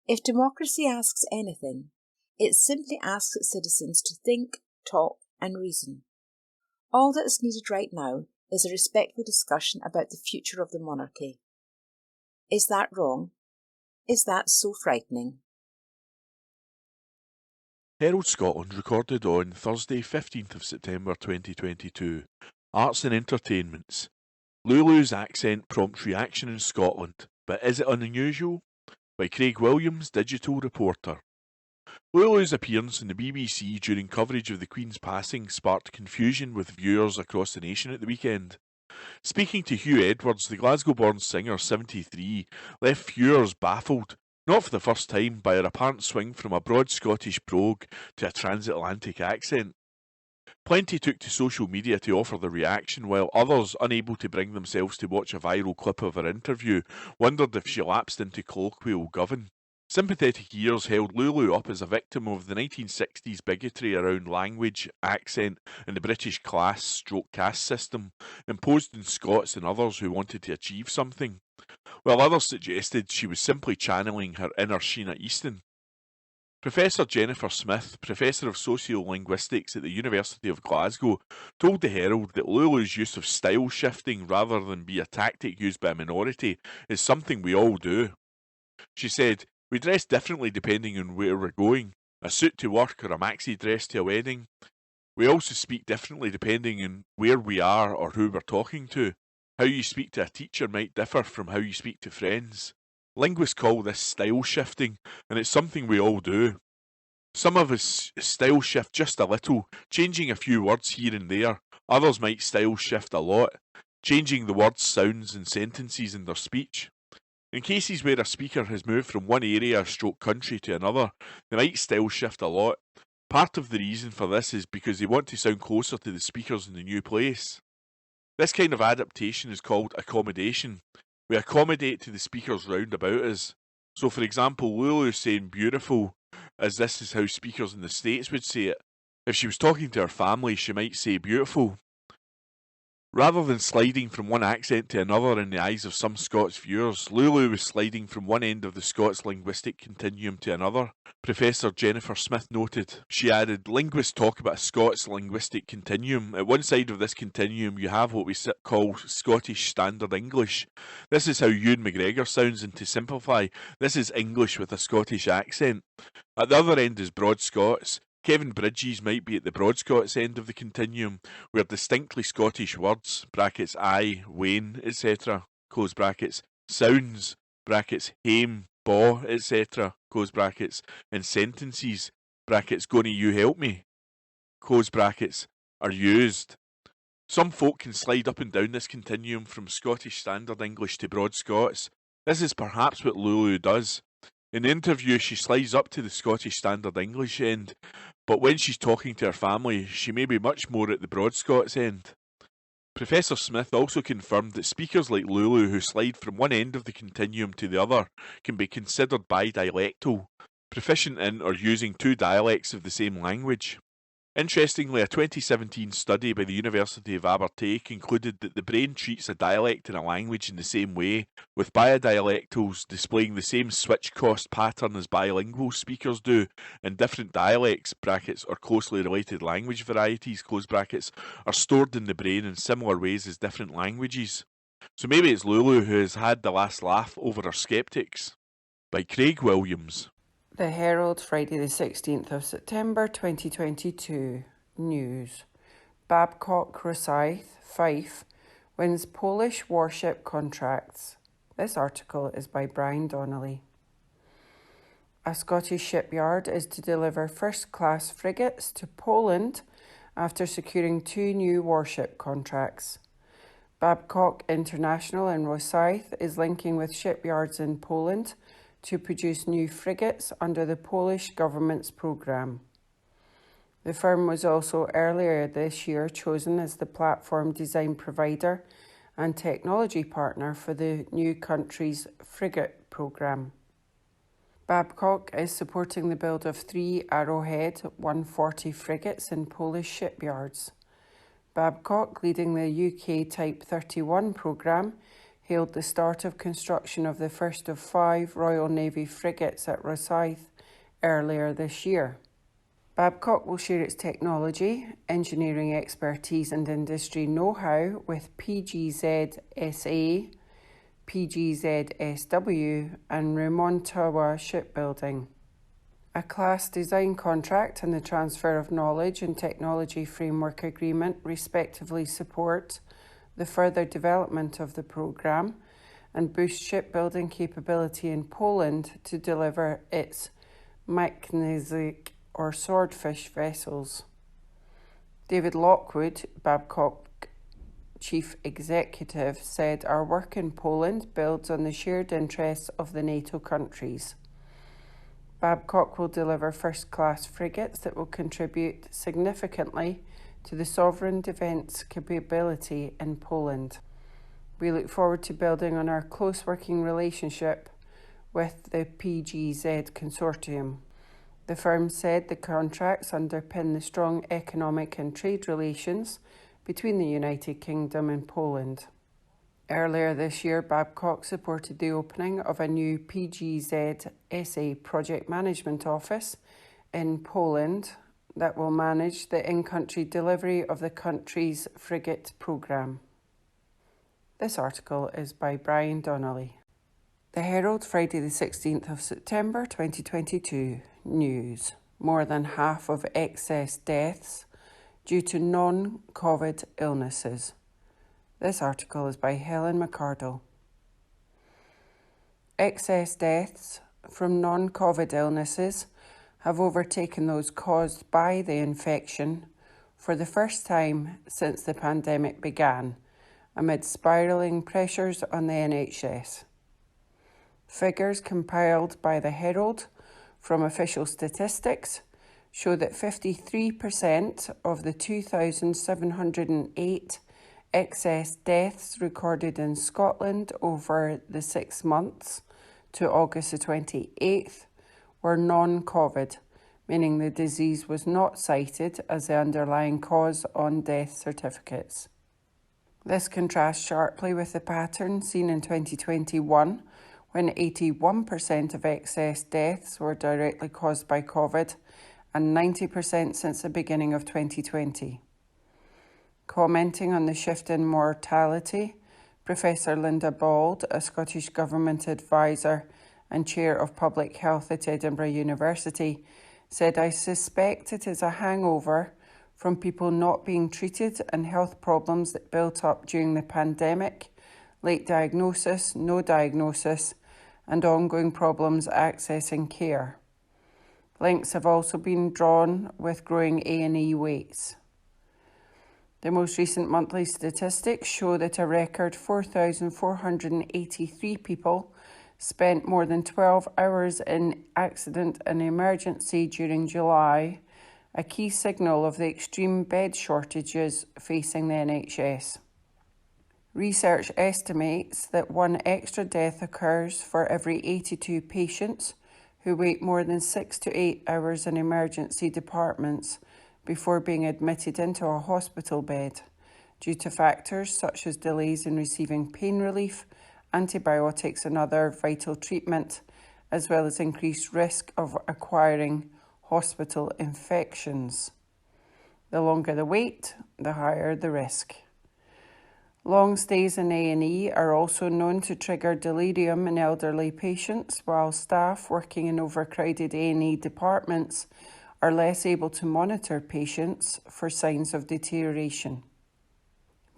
If democracy asks anything, it simply asks its citizens to think, talk and reason. All that's needed right now is a respectful discussion about the future of the monarchy. Is that wrong? Is that so frightening? Herald Scotland recorded on Thursday 15th of September 2022. Arts and Entertainments. Lulu's accent prompts reaction in Scotland, but is it unusual? By Craig Williams, digital reporter. Lulu's appearance on the BBC during coverage of the Queen's passing sparked confusion with viewers across the nation at the weekend. Speaking to Hugh Edwards, the Glasgow-born singer, 73, left viewers baffled, not for the first time, by her apparent swing from a broad Scottish brogue to a transatlantic accent. Plenty took to social media to offer their reaction, while others, unable to bring themselves to watch a viral clip of her interview, wondered if she lapsed into colloquial govern. Sympathetic ears held Lulu up as a victim of the 1960s bigotry around language, accent, and the British class/caste system, imposed on Scots and others who wanted to achieve something, while others suggested she was simply channeling her inner Sheena Easton. Professor Jennifer Smith, Professor of Sociolinguistics at the University of Glasgow, told the Herald that Lulu's use of style shifting rather than be a tactic used by a minority is something we all do. She said, "We dress differently depending on where we're going, a suit to work or a maxi dress to a wedding. We also speak differently depending on where we are or who we're talking to. How you speak to a teacher might differ from how you speak to friends. Linguists call this style shifting, and it's something we all do. Some of us style shift just a little, changing a few words here and there. Others might style shift a lot, changing the words, sounds and sentences in their speech. In cases where a speaker has moved from one area/country to another, they might style shift a lot. Part of the reason for this is because they want to sound closer to the speakers in the new place. This kind of adaptation is called accommodation. We accommodate to the speakers round about us. So for example, Lulu is saying beautiful, as this is how speakers in the States would say it. If she was talking to her family, she might say beautiful. Rather than sliding from one accent to another in the eyes of some Scots viewers, Lulu was sliding from one end of the Scots linguistic continuum to another, Professor Jennifer Smith noted. She added, linguists talk about a Scots linguistic continuum. At one side of this continuum you have what we call Scottish Standard English. This is how Ewan McGregor sounds, and to simplify, this is English with a Scottish accent. At the other end is Broad Scots. Kevin Bridges might be at the Broad Scots end of the continuum, where distinctly Scottish words, brackets I, Wayne, etc., close brackets, sounds, brackets, hame, baw, etc., close brackets, and sentences, brackets, gonna you help me, close brackets, are used. Some folk can slide up and down this continuum from Scottish Standard English to Broad Scots. This is perhaps what Lulu does. In the interview, she slides up to the Scottish Standard English end, but when she's talking to her family, she may be much more at the Broad Scots end. Professor Smith also confirmed that speakers like Lulu who slide from one end of the continuum to the other can be considered bidialectal, proficient in or using two dialects of the same language. Interestingly, a 2017 study by the University of Abertay concluded that the brain treats a dialect in a language in the same way, with bidialectals displaying the same switch cost pattern as bilingual speakers do, and different dialects (brackets) or closely related language varieties (close brackets) are stored in the brain in similar ways as different languages. So maybe it's Lulu who has had the last laugh over her sceptics. By Craig Williams. The Herald, Friday the 16th of September 2022. News. Babcock Rosyth, Fife, wins Polish warship contracts. This article is by Brian Donnelly. A Scottish shipyard is to deliver first-class frigates to Poland after securing 2 new warship contracts. Babcock International in Rosyth is linking with shipyards in Poland to produce new frigates under the Polish government's programme. The firm was also earlier this year chosen as the platform design provider and technology partner for the new country's frigate programme. Babcock is supporting the build of 3 Arrowhead 140 frigates in Polish shipyards. Babcock, leading the UK Type 31 programme, hailed the start of construction of the first of 5 Royal Navy frigates at Rosyth earlier this year. Babcock will share its technology, engineering expertise and industry know-how with PGZ-SA, PGZ-SW and Remontowa Shipbuilding. A class design contract and the transfer of knowledge and technology framework agreement respectively support the further development of the programme and boost shipbuilding capability in Poland to deliver its Machnizek or swordfish vessels. David Lockwood, Babcock Chief Executive, said our work in Poland builds on the shared interests of the NATO countries. Babcock will deliver first-class frigates that will contribute significantly to the sovereign defence capability in Poland. We look forward to building on our close working relationship with the PGZ consortium. The firm said the contracts underpin the strong economic and trade relations between the United Kingdom and Poland. Earlier this year, Babcock supported the opening of a new PGZ-SA project management office in Poland that will manage the in-country delivery of the country's frigate programme. This article is by Brian Donnelly. The Herald, Friday the 16th of September 2022. News. More than half of excess deaths due to non-COVID illnesses. This article is by Helen McCardle. Excess deaths from non-COVID illnesses have overtaken those caused by the infection for the first time since the pandemic began, amid spiralling pressures on the NHS. Figures compiled by the Herald from official statistics show that 53% of the 2,708 excess deaths recorded in Scotland over the 6 months to August the 28th were non-COVID, meaning the disease was not cited as the underlying cause on death certificates. This contrasts sharply with the pattern seen in 2021, when 81% of excess deaths were directly caused by COVID and 90% since the beginning of 2020. Commenting on the shift in mortality, Professor Linda Bald, a Scottish Government advisor and Chair of Public Health at Edinburgh University, said, "I suspect it is a hangover from people not being treated and health problems that built up during the pandemic, late diagnosis, no diagnosis, and ongoing problems accessing care. Links have also been drawn with growing A&E waits." The most recent monthly statistics show that a record 4,483 people spent more than 12 hours in accident and emergency during July, a key signal of the extreme bed shortages facing the NHS. Research estimates that one extra death occurs for every 82 patients who wait more than 6 to 8 hours in emergency departments before being admitted into a hospital bed, due to factors such as delays in receiving pain relief, antibiotics and other vital treatment, as well as increased risk of acquiring hospital infections. The longer the wait, the higher the risk. Long stays in A&E are also known to trigger delirium in elderly patients, while staff working in overcrowded A&E departments are less able to monitor patients for signs of deterioration.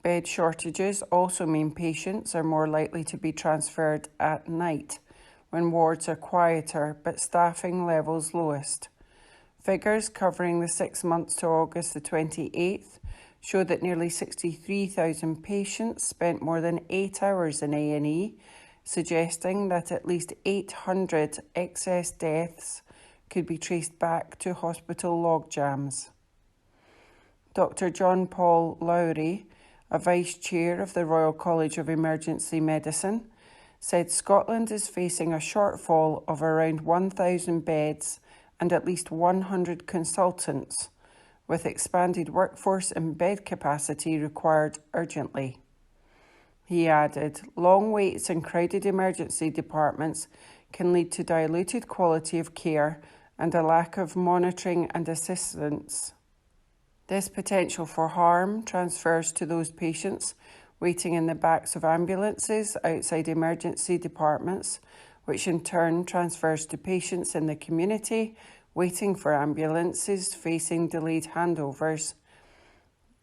Bed shortages also mean patients are more likely to be transferred at night, when wards are quieter but staffing levels lowest. Figures covering the 6 months to August the 28th show that nearly 63,000 patients spent more than 8 hours in A&E, suggesting that at least 800 excess deaths could be traced back to hospital logjams. Dr. John Paul Lowry, a Vice Chair of the Royal College of Emergency Medicine, said Scotland is facing a shortfall of around 1,000 beds and at least 100 consultants, with expanded workforce and bed capacity required urgently. He added, long waits in crowded emergency departments can lead to diluted quality of care and a lack of monitoring and assistance. This potential for harm transfers to those patients waiting in the backs of ambulances outside emergency departments, which in turn transfers to patients in the community waiting for ambulances facing delayed handovers.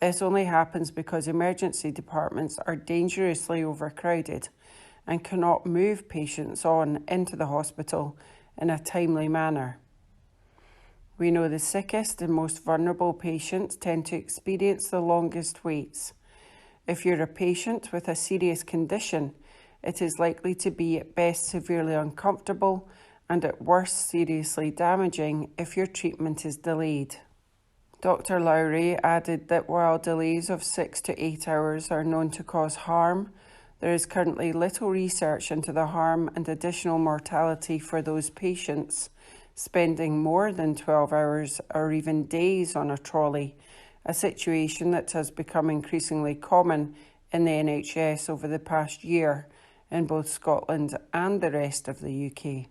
This only happens because emergency departments are dangerously overcrowded and cannot move patients on into the hospital in a timely manner. We know the sickest and most vulnerable patients tend to experience the longest waits. If you're a patient with a serious condition, it is likely to be at best severely uncomfortable and at worst seriously damaging if your treatment is delayed. Dr. Lowry added that while delays of 6 to 8 hours are known to cause harm, there is currently little research into the harm and additional mortality for those patients spending more than 12 hours or even days on a trolley, a situation that has become increasingly common in the NHS over the past year in both Scotland and the rest of the UK.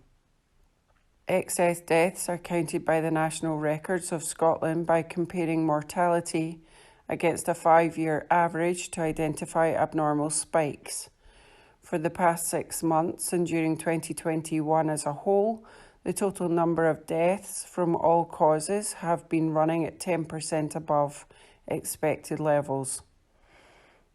Excess deaths are counted by the National Records of Scotland by comparing mortality against a 5-year average to identify abnormal spikes. For the past 6 months and during 2021 as a whole, the total number of deaths from all causes have been running at 10% above expected levels.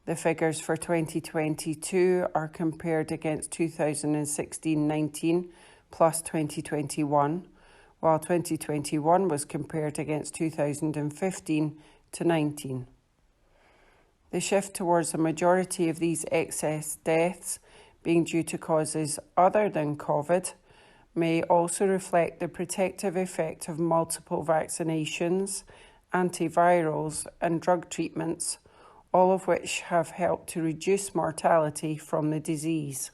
The figures for 2022 are compared against 2016-19 plus 2021, while 2021 was compared against 2015-19. The shift towards a majority of these excess deaths being due to causes other than COVID may also reflect the protective effect of multiple vaccinations, antivirals and drug treatments, all of which have helped to reduce mortality from the disease.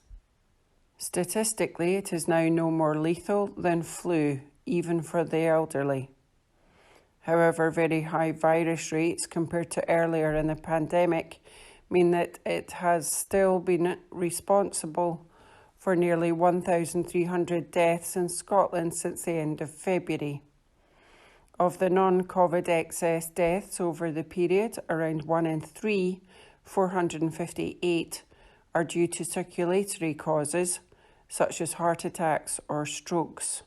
Statistically, it is now no more lethal than flu, even for the elderly. However, very high virus rates compared to earlier in the pandemic mean that it has still been responsible for nearly 1,300 deaths in Scotland since the end of February. Of the non-COVID excess deaths over the period, around 1 in 3, 458, are due to circulatory causes, such as heart attacks or strokes.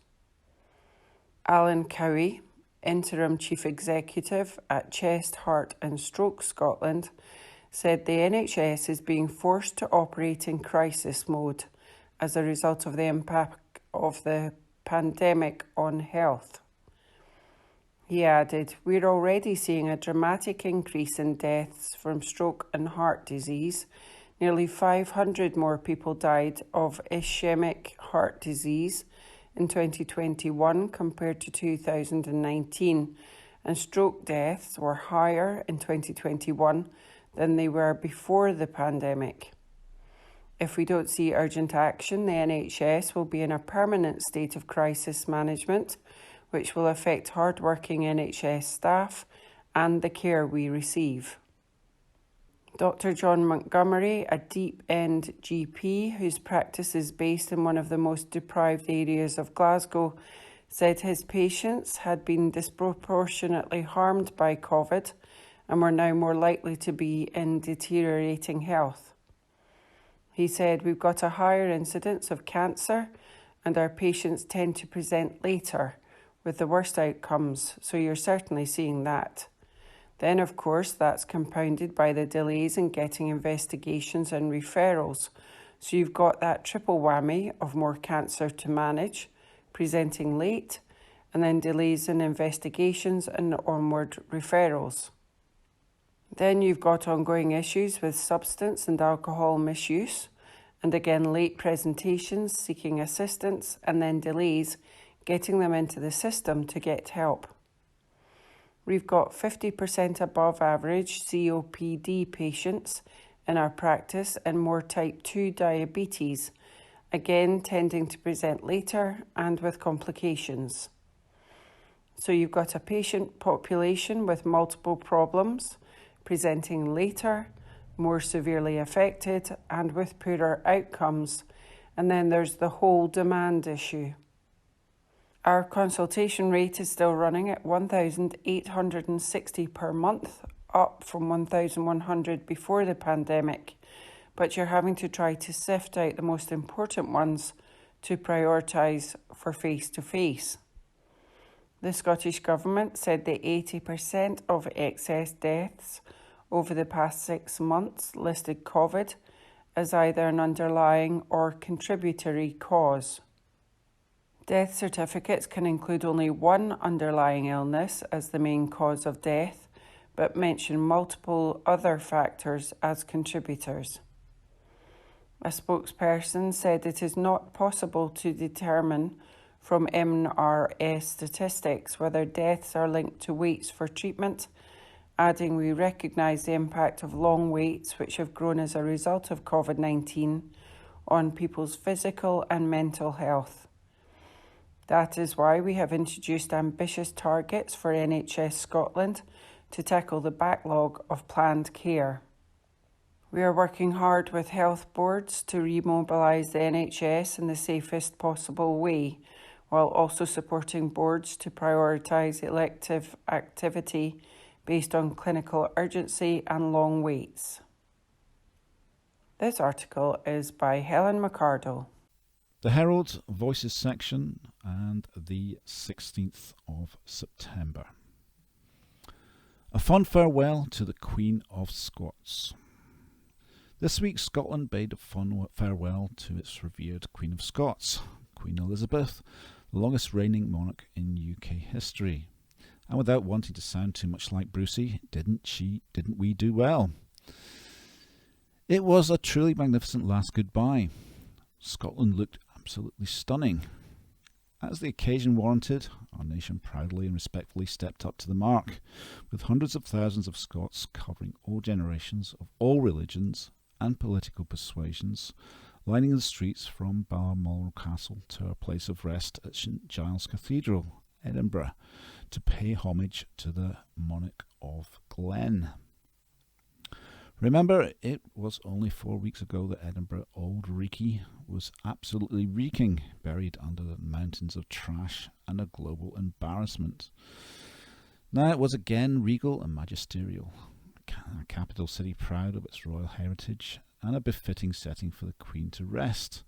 Alan Cowie, Interim Chief Executive at Chest, Heart and Stroke Scotland, said the NHS is being forced to operate in crisis mode as a result of the impact of the pandemic on health. He added, "We're already seeing a dramatic increase in deaths from stroke and heart disease, Nearly 500 more people died of ischemic heart disease in 2021 compared to 2019, and stroke deaths were higher in 2021 than they were before the pandemic. If we don't see urgent action, the NHS will be in a permanent state of crisis management, which will affect hard-working NHS staff and the care we receive. Dr. John Montgomery, a Deep End GP whose practice is based in one of the most deprived areas of Glasgow, said his patients had been disproportionately harmed by COVID and were now more likely to be in deteriorating health. He said, "We've got a higher incidence of cancer and our patients tend to present later with the worst outcomes, so you're certainly seeing that. Then, of course, that's compounded by the delays in getting investigations and referrals. So you've got that triple whammy of more cancer to manage, presenting late, and then delays in investigations and onward referrals. Then you've got ongoing issues with substance and alcohol misuse, and again late presentations seeking assistance, and then delays getting them into the system to get help. We've got 50% above average COPD patients in our practice and more type 2 diabetes, again tending to present later and with complications. So you've got a patient population with multiple problems, presenting later, more severely affected and with poorer outcomes, and then there's the whole demand issue. Our consultation rate is still running at 1,860 per month, up from 1,100 before the pandemic, but you're having to try to sift out the most important ones to prioritise for face-to-face. The Scottish Government said that 80% of excess deaths over the past 6 months listed COVID as either an underlying or contributory cause. Death certificates can include only one underlying illness as the main cause of death, but mention multiple other factors as contributors. A spokesperson said it is not possible to determine from MRS statistics whether deaths are linked to waits for treatment, adding we recognise the impact of long waits which have grown as a result of COVID-19 on people's physical and mental health. That is why we have introduced ambitious targets for NHS Scotland to tackle the backlog of planned care. We are working hard with health boards to remobilise the NHS in the safest possible way, while also supporting boards to prioritise elective activity based on clinical urgency and long waits. This article is by Helen McCardle. The Herald Voices section and the 16th of September. A fond farewell to the Queen of Scots. This week, Scotland bade a fond farewell to its revered Queen of Scots, Queen Elizabeth, the longest reigning monarch in UK history. And without wanting to sound too much like Brucey, didn't we do well? It was a truly magnificent last goodbye. Scotland looked absolutely stunning. As the occasion warranted, our nation proudly and respectfully stepped up to the mark, with hundreds of thousands of Scots covering all generations of all religions and political persuasions, lining the streets from Balmoral Castle to our place of rest at St Giles Cathedral, Edinburgh, to pay homage to the Monarch of Glen. Remember, it was only 4 weeks ago that Edinburgh Old Reekie was absolutely reeking, buried under the mountains of trash and a global embarrassment. Now it was again regal and magisterial, a capital city proud of its royal heritage and a befitting setting for the Queen to rest,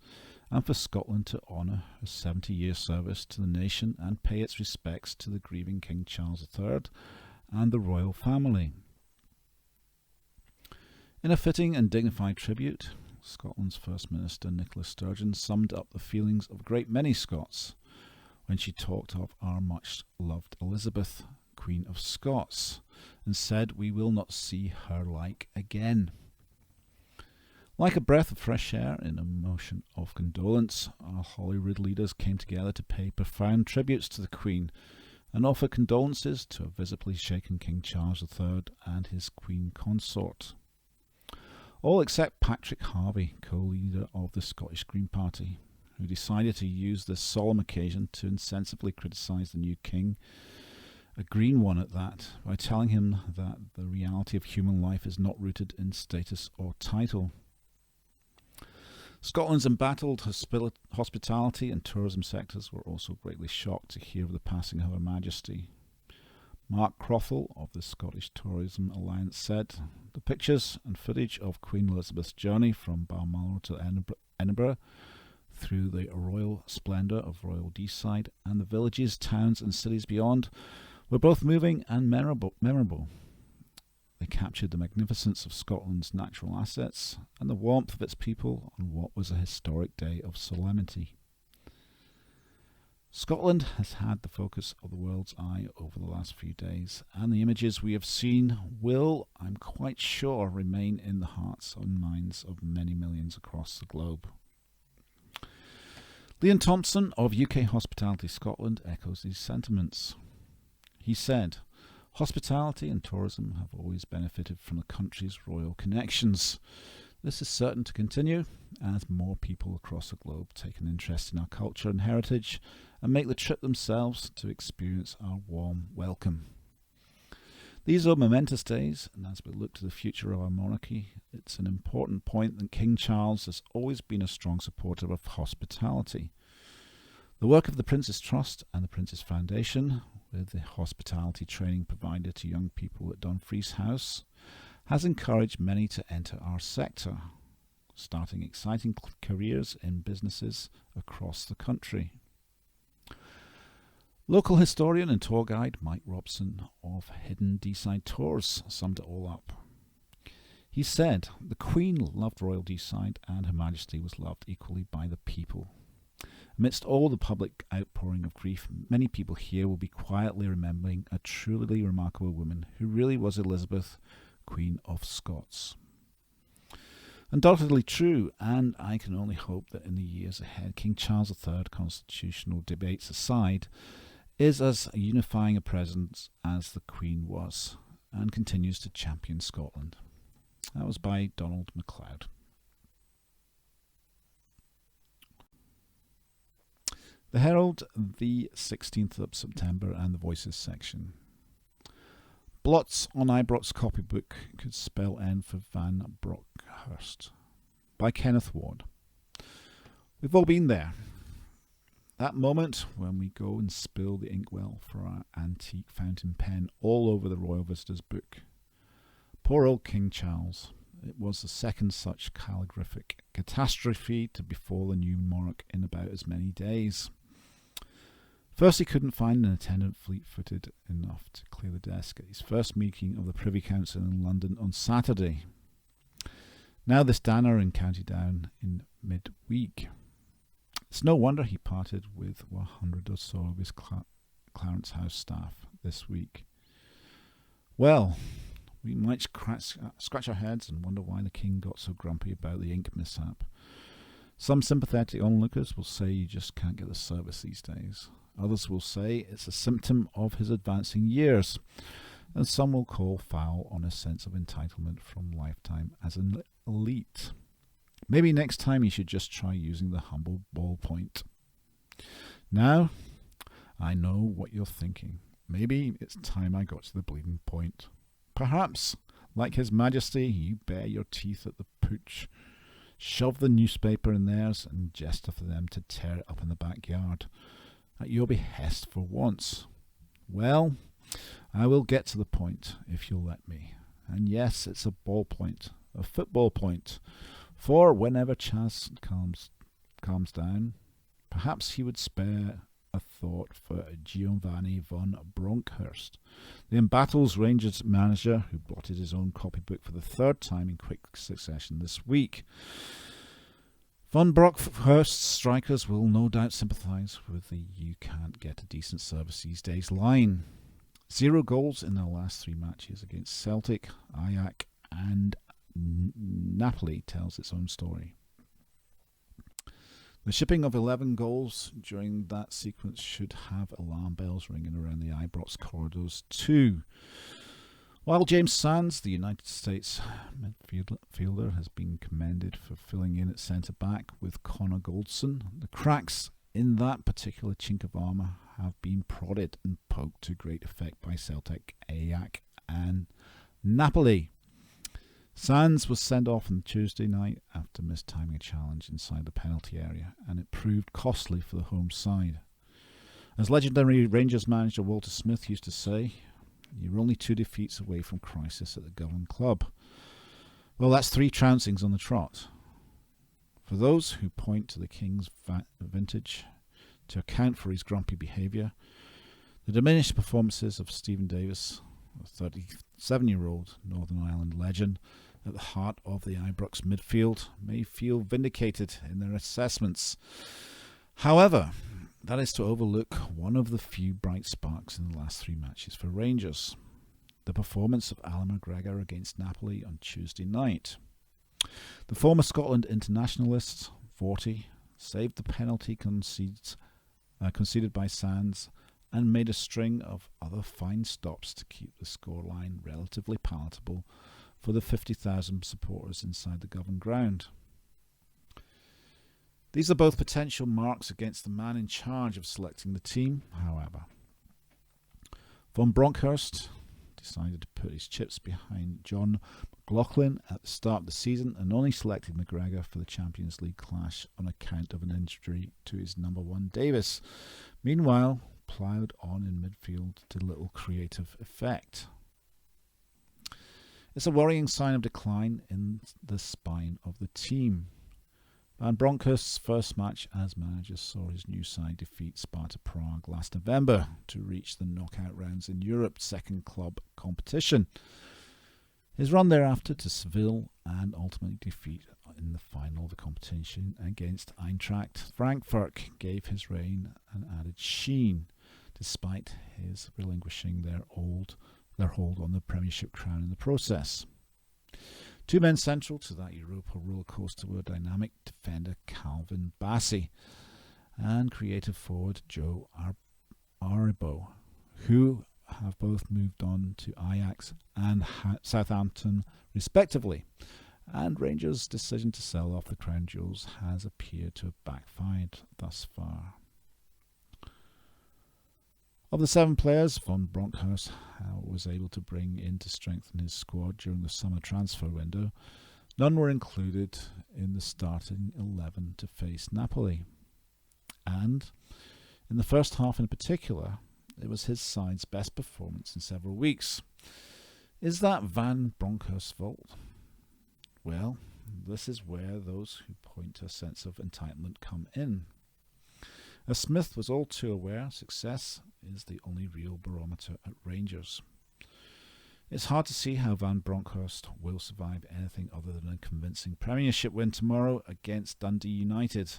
and for Scotland to honour her 70-year service to the nation and pay its respects to the grieving King Charles III and the royal family. In a fitting and dignified tribute, Scotland's First Minister Nicola Sturgeon summed up the feelings of a great many Scots when she talked of our much-loved Elizabeth, Queen of Scots, and said we will not see her like again. Like a breath of fresh air in a motion of condolence, our Holyrood leaders came together to pay profound tributes to the Queen and offer condolences to a visibly shaken King Charles III and his Queen consort. All except Patrick Harvey, co-leader of the Scottish Green Party, who decided to use this solemn occasion to insensibly criticise the new king, a green one at that, by telling him that the reality of human life is not rooted in status or title. Scotland's embattled hospitality and tourism sectors were also greatly shocked to hear of the passing of Her Majesty. Mark Crothall of the Scottish Tourism Alliance said, "The pictures and footage of Queen Elizabeth's journey from Balmoral to Edinburgh through the royal splendour of Royal Deeside and the villages, towns and cities beyond were both moving and memorable. They captured the magnificence of Scotland's natural assets and the warmth of its people on what was a historic day of solemnity." Scotland has had the focus of the world's eye over the last few days, and the images we have seen will, I'm quite sure, remain in the hearts and minds of many millions across the globe. Leon Thompson of UK Hospitality Scotland echoes these sentiments. He said, "Hospitality and tourism have always benefited from the country's royal connections. This is certain to continue as more people across the globe take an interest in our culture and heritage and make the trip themselves to experience our warm welcome. These are momentous days, and as we look to the future of our monarchy, it's an important point that King Charles has always been a strong supporter of hospitality. The work of the Prince's Trust and the Prince's Foundation, with the hospitality training provided to young people at Dumfries House, has encouraged many to enter our sector, starting exciting careers in businesses across the country. Local historian and tour guide Mike Robson of Hidden Deeside Tours summed it all up. He said, "The Queen loved Royal Deeside and Her Majesty was loved equally by the people. Amidst all the public outpouring of grief, many people here will be quietly remembering a truly remarkable woman who really was Elizabeth, Queen of Scots." Undoubtedly true, and I can only hope that in the years ahead, King Charles III, constitutional debates aside, is as unifying a presence as the Queen was, and continues to champion Scotland. That was by Donald MacLeod. The Herald, the 16th of September, and the Voices section. Blots on Ibrox copybook could spell end for Van Bronckhorst. By Kenneth Ward. We've all been there. That moment when we go and spill the inkwell for our antique fountain pen all over the Royal Visitors book. Poor old King Charles. It was the second such calligraphic catastrophe to befall the new monarch in about as many days. First, he couldn't find an attendant fleet-footed enough to clear the desk at his first meeting of the Privy Council in London on Saturday. Now this Danner in County Down in mid-week. It's no wonder he parted with 100 or so of his Clarence House staff this week. Well, we might scratch our heads and wonder why the King got so grumpy about the ink mishap. Some sympathetic onlookers will say you just can't get the service these days. Others will say it's a symptom of his advancing years. And some will call foul on a sense of entitlement from lifetime as an elite. Maybe next time you should just try using the humble ballpoint. Now, I know what you're thinking. Maybe it's time I got to the bleeding point. Perhaps, like His Majesty, you bare your teeth at the pooch, shove the newspaper in theirs and gesture for them to tear it up in the backyard, at your behest for once. Well, I will get to the point, if you'll let me. And yes, it's a ballpoint, a football point, for whenever Chas calms down, perhaps he would spare a thought for Giovanni von Bronckhorst, the embattled Rangers manager who blotted his own copybook for the third time in quick succession this week. Von Bronckhorst's strikers will no doubt sympathise with the "you can't get a decent service these days" line. 0 goals in their last 3 matches against Celtic, Ajax and Napoli tells its own story. The shipping of 11 goals during that sequence should have alarm bells ringing around the Ibrox corridors too. While James Sands, the United States midfielder, has been commended for filling in at centre-back with Connor Goldson, the cracks in that particular chink of armour have been prodded and poked to great effect by Celtic, Ajax and Napoli. Sands was sent off on Tuesday night after mistiming a challenge inside the penalty area, and it proved costly for the home side. As legendary Rangers manager Walter Smith used to say, you're only 2 defeats away from crisis at the Govan club. Well, that's 3 trouncings on the trot. For those who point to the King's vintage to account for his grumpy behaviour, the diminished performances of Stephen Davis, a 37-year-old Northern Ireland legend, at the heart of the Ibrox midfield, may feel vindicated in their assessments. However, that is to overlook one of the few bright sparks in the last 3 matches for Rangers: the performance of Alan McGregor against Napoli on Tuesday night. The former Scotland internationalist, 40, saved the penalty conceded by Sands and made a string of other fine stops to keep the scoreline relatively palatable for the 50,000 supporters inside the Govan ground. These are both potential marks against the man in charge of selecting the team, however. Von Bronckhorst decided to put his chips behind John McLaughlin at the start of the season and only selected McGregor for the Champions League clash on account of an injury to his number 1 Davis. Meanwhile, ploughed on in midfield to little creative effect. It's a worrying sign of decline in the spine of the team. Van Bronckhorst's first match as manager saw his new side defeat Sparta Prague last November to reach the knockout rounds in Europe's second club competition. His run thereafter to Seville and ultimately defeat in the final of the competition against Eintracht Frankfurt gave his reign an added sheen, despite his relinquishing their hold on the Premiership crown in the process. 2 men central to that Europa roller coaster were dynamic defender Calvin Bassey and creative forward Joe Aribo, who have both moved on to Ajax and Southampton respectively, and Rangers' decision to sell off the crown jewels has appeared to have backfired thus far. Of the 7 players Von Bronckhorst was able to bring in to strengthen his squad during the summer transfer window, none were included in the starting 11 to face Napoli. And, in the first half in particular, it was his side's best performance in several weeks. Is that Van Bronckhorst's fault? Well, this is where those who point to a sense of entitlement come in. As Smith was all too aware, success is the only real barometer at Rangers. It's hard to see how Van Bronckhorst will survive anything other than a convincing Premiership win tomorrow against Dundee United,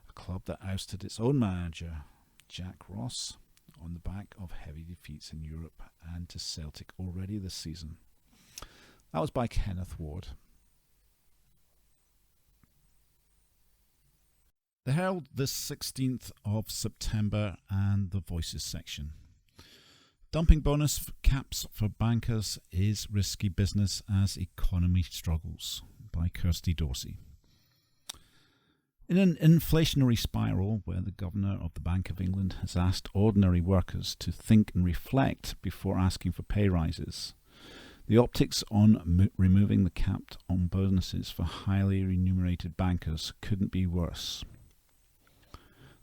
a club that ousted its own manager, Jack Ross, on the back of heavy defeats in Europe and to Celtic already this season. That was by Kenneth Ward. The Herald, this 16th of September, and the Voices section. Dumping bonus caps for bankers is risky business as economy struggles, by Kirsty Dorsey. In an inflationary spiral where the Governor of the Bank of England has asked ordinary workers to think and reflect before asking for pay rises, the optics on removing the cap on bonuses for highly remunerated bankers couldn't be worse.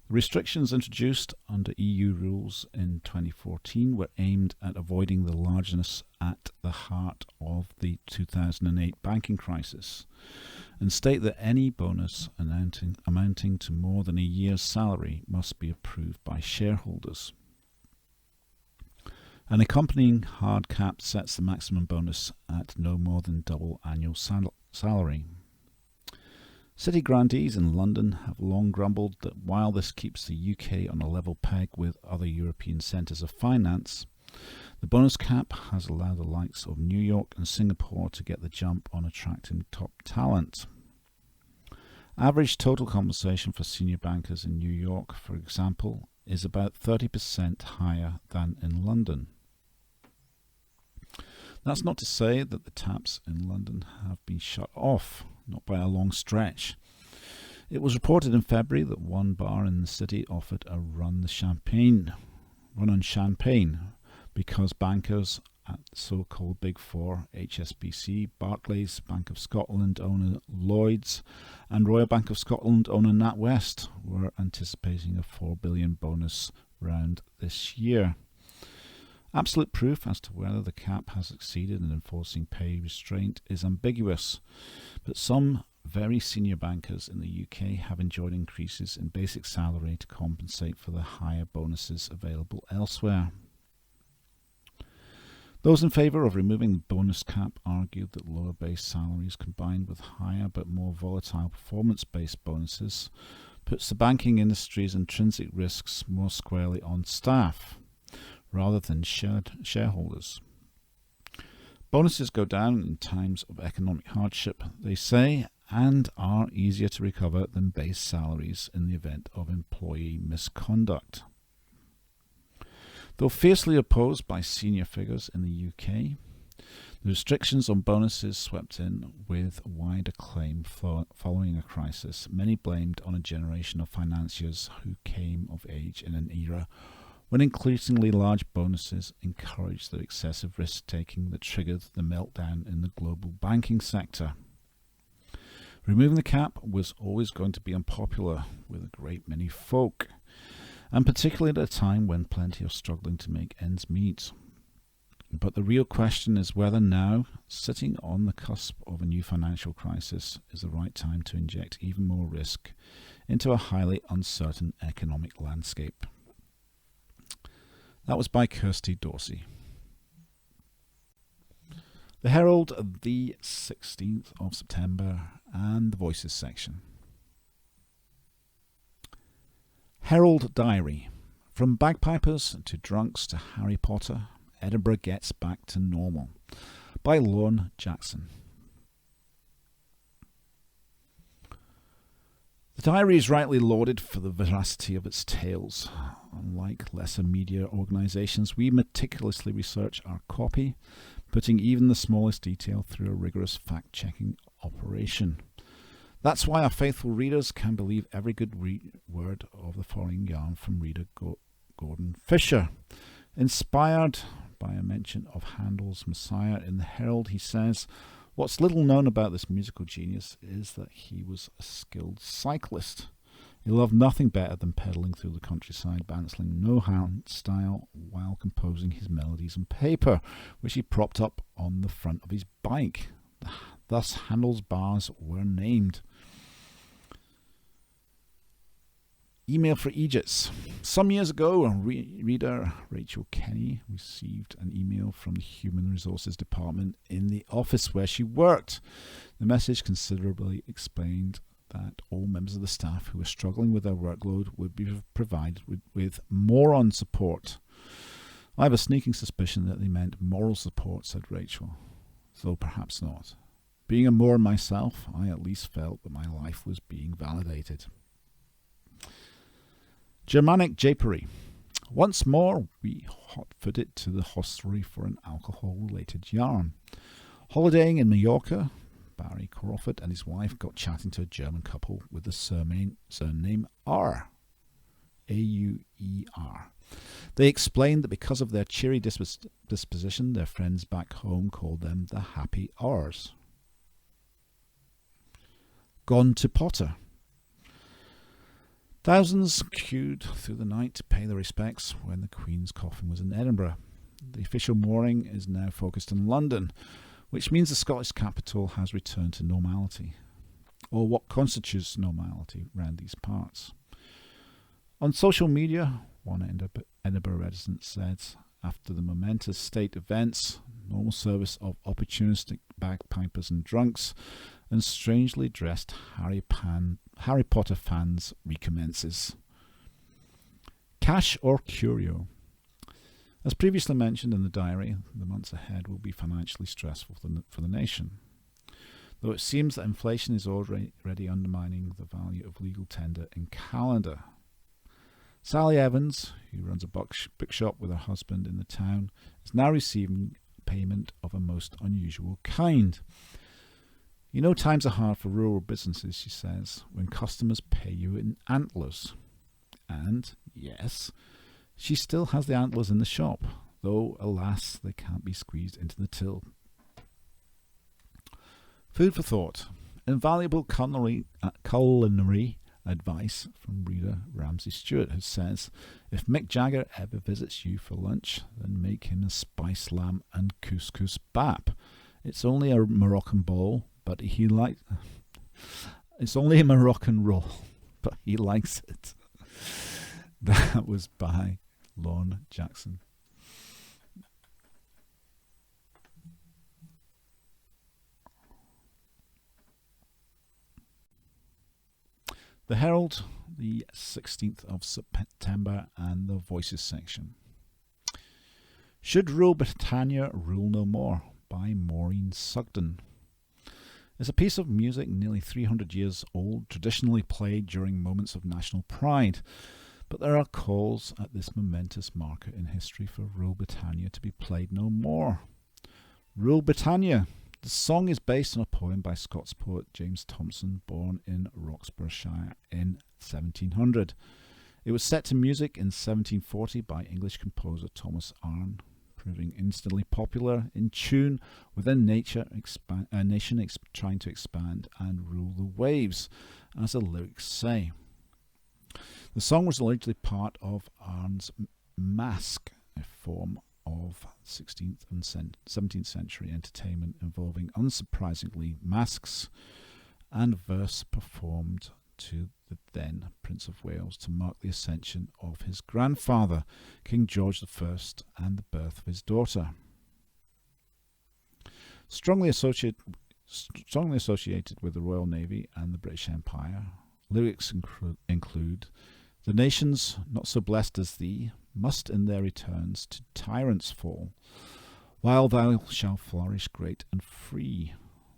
The restrictions introduced under EU rules in 2014 were aimed at avoiding the largeness at the heart of the 2008 banking crisis, and state that any bonus amounting to more than a year's salary must be approved by shareholders. An accompanying hard cap sets the maximum bonus at no more than double annual salary. City grandees in London have long grumbled that while this keeps the UK on a level peg with other European centres of finance, The bonus cap has allowed the likes of New York and Singapore to get the jump on attracting top talent. Average total compensation for senior bankers in New York, for example, is about 30% higher than in London. That's not to say that the taps in London have been shut off, not by a long stretch. It was reported in February that one bar in the city offered a run on champagne, because bankers at the so-called Big Four, HSBC, Barclays, Bank of Scotland owner Lloyds, and Royal Bank of Scotland owner NatWest were anticipating a $4 billion bonus round this year. Absolute proof as to whether the cap has succeeded in enforcing pay restraint is ambiguous, but some very senior bankers in the UK have enjoyed increases in basic salary to compensate for the higher bonuses available elsewhere. Those in favour of removing the bonus cap argued that lower base salaries combined with higher but more volatile performance-based bonuses puts the banking industry's intrinsic risks more squarely on staff rather than shareholders. Bonuses go down in times of economic hardship, they say, and are easier to recover than base salaries in the event of employee misconduct. Though fiercely opposed by senior figures in the UK, the restrictions on bonuses swept in with wide acclaim following a crisis many blamed on a generation of financiers who came of age in an era when increasingly large bonuses encouraged the excessive risk-taking that triggered the meltdown in the global banking sector. Removing the cap was always going to be unpopular with a great many folk, and particularly at a time when plenty are struggling to make ends meet. But the real question is whether now, sitting on the cusp of a new financial crisis, is the right time to inject even more risk into a highly uncertain economic landscape. That was by Kirsty Dorsey. The Herald, the 16th of September, and the Voices section. Herald Diary. From bagpipers to drunks to Harry Potter, Edinburgh gets back to normal. By Lorne Jackson. The diary is rightly lauded for the veracity of its tales. Unlike lesser media organisations, we meticulously research our copy, putting even the smallest detail through a rigorous fact-checking operation. That's why our faithful readers can believe every good word of the following yarn from reader Gordon Fisher. Inspired by a mention of Handel's Messiah in the Herald, he says, "What's little known about this musical genius is that he was a skilled cyclist. He loved nothing better than pedalling through the countryside, balancing no hand style while composing his melodies on paper, which he propped up on the front of his bike. Thus Handel's bars were named." Email for Aegis. Some years ago, reader Rachel Kenny received an email from the Human Resources Department in the office where she worked. The message considerably explained that all members of the staff who were struggling with their workload would be provided with moron support. "I have a sneaking suspicion that they meant moral support," said Rachel, though perhaps not. "Being a moron myself, I at least felt that my life was being validated." Germanic Japery. Once more, we hot-footed to the hostelry for an alcohol-related yarn. Holidaying in Mallorca, Barry Crawford and his wife got chatting to a German couple with the surname R. A-U-E-R. They explained that because of their cheery disposition, their friends back home called them the Happy R's. Gone to Potter. Thousands queued through the night to pay their respects when the Queen's coffin was in Edinburgh. The official mourning is now focused in London, which means the Scottish capital has returned to normality, or what constitutes normality around these parts. On social media, one Edinburgh resident said, after the momentous state events, normal service of opportunistic bagpipers and drunks and strangely dressed Harry Potter fans recommences. Cash or Curio. As previously mentioned in the diary, the months ahead will be financially stressful for the nation, though it seems that inflation is already undermining the value of legal tender in calendar. Sally Evans, who runs a bookshop with her husband in the town, is now receiving payment of a most unusual kind. You know, times are hard for rural businesses, she says, when customers pay you in antlers. And, yes, she still has the antlers in the shop, though, alas, they can't be squeezed into the till. Food for thought. Invaluable culinary advice from reader Ramsey Stewart, who says, if Mick Jagger ever visits you for lunch, then make him a spice lamb and couscous bap. It's only a Moroccan bowl, but he likes... It's only a Moroccan roll, but he likes it. That was by Lorne Jackson. The Herald, the 16th of September, and the Voices section. Should Rule Britannia Rule No More? By Maureen Sugden. It's a piece of music nearly 300 years old, traditionally played during moments of national pride. But there are calls at this momentous marker in history for Rule Britannia to be played no more. Rule Britannia. The song is based on a poem by Scots poet James Thomson, born in Roxburghshire in 1700. It was set to music in 1740 by English composer Thomas Arne, proving instantly popular, in tune with a nation trying to expand and rule the waves, as the lyrics say. The song was allegedly part of Arne's masque, a form of 16th and 17th century entertainment involving, unsurprisingly, masks and verse performed to the then Prince of Wales to mark the ascension of his grandfather, King George I, and the birth of his daughter. Strongly associated with the Royal Navy and the British Empire, lyrics include the nations not so blessed as thee must in their returns to tyrants fall, while thou shalt flourish great and free,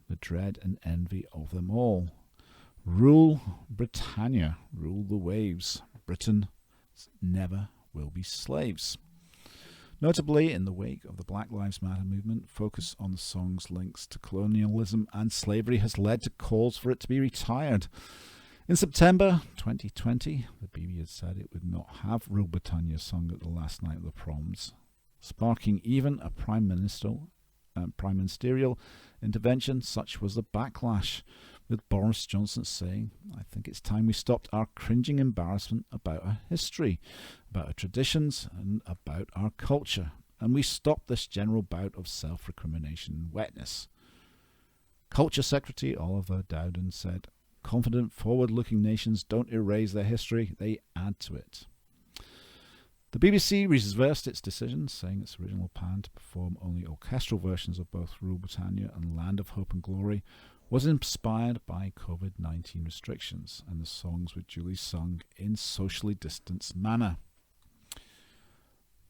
the dread and envy of them all. Rule Britannia, rule the waves, Britain never will be slaves. Notably, in the wake of the Black Lives Matter movement, focus on the song's links to colonialism and slavery has led to calls for it to be retired. In September 2020, the BBC had said it would not have Rule Britannia sung at the last night of the proms, sparking even a prime ministerial intervention. Such was the backlash, with Boris Johnson saying, I think it's time we stopped our cringing embarrassment about our history, about our traditions, and about our culture, and we stopped this general bout of self-recrimination and wetness. Culture Secretary Oliver Dowden said, confident, forward-looking nations don't erase their history, they add to it. The BBC reversed its decision, saying its original plan to perform only orchestral versions of both Rule Britannia and Land of Hope and Glory was inspired by COVID-19 restrictions, and the songs were duly sung in socially distanced manner.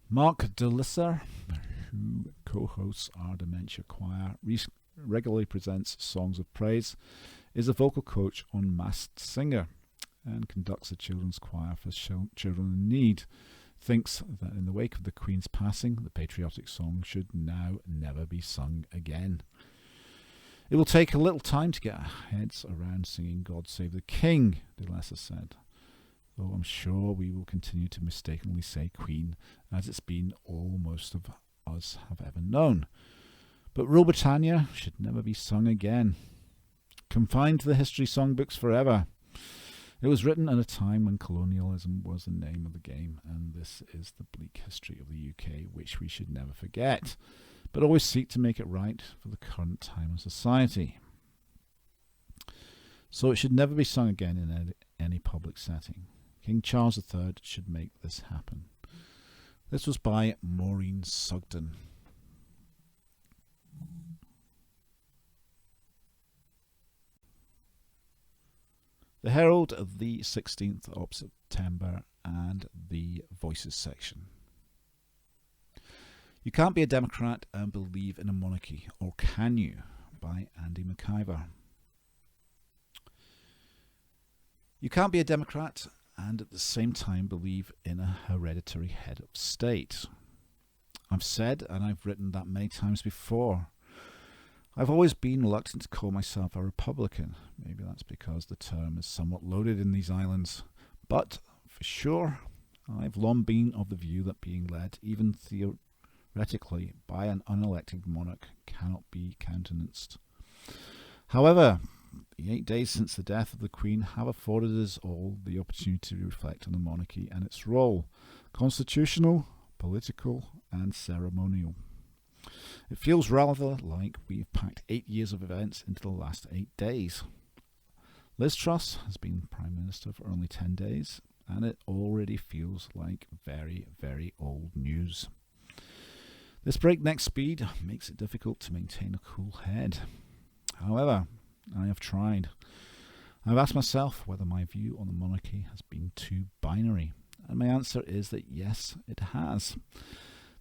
Mark Delisser, who co-hosts our Dementia Choir, regularly presents Songs of Praise, is a vocal coach on Masked Singer and conducts a children's choir for children in need. Thinks that in the wake of the Queen's passing, the patriotic song should now never be sung again. It will take a little time to get our heads around singing God Save the King, Delisser said, though I'm sure we will continue to mistakenly say Queen, as it's been all most of us have ever known. But Rule Britannia should never be sung again. Confined to the history songbooks forever. It was written at a time when colonialism was the name of the game, and this is the bleak history of the UK, which we should never forget, but always seek to make it right for the current time of society. So it should never be sung again in any public setting. King Charles III should make this happen. This was by Maureen Sugden. The Herald of the 16th of September and the Voices section. You can't be a Democrat and believe in a monarchy, or can you? By Andy McIver. You can't be a Democrat and at the same time believe in a hereditary head of state. I've said, and I've written that many times before, I've always been reluctant to call myself a Republican. Maybe that's because the term is somewhat loaded in these islands. But, for sure, I've long been of the view that being led, even theoretically, by an unelected monarch cannot be countenanced. However, the 8 days since the death of the Queen have afforded us all the opportunity to reflect on the monarchy and its role, constitutional, political, and ceremonial. It feels rather like we've packed 8 years of events into the last 8 days. Liz Truss has been Prime Minister for only 10 days, and it already feels like very, very old news. This breakneck speed makes it difficult to maintain a cool head. However, I have tried. I've asked myself whether my view on the monarchy has been too binary, and my answer is that yes, it has.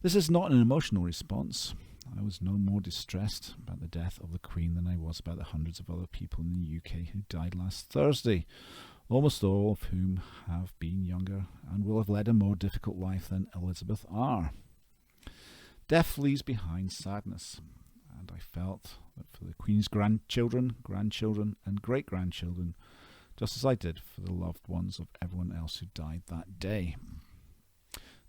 This is not an emotional response. I was no more distressed about the death of the Queen than I was about the hundreds of other people in the UK who died last Thursday, almost all of whom have been younger and will have led a more difficult life than Elizabeth R. Death leaves behind sadness, and I felt that for the Queen's grandchildren and great-grandchildren, just as I did for the loved ones of everyone else who died that day.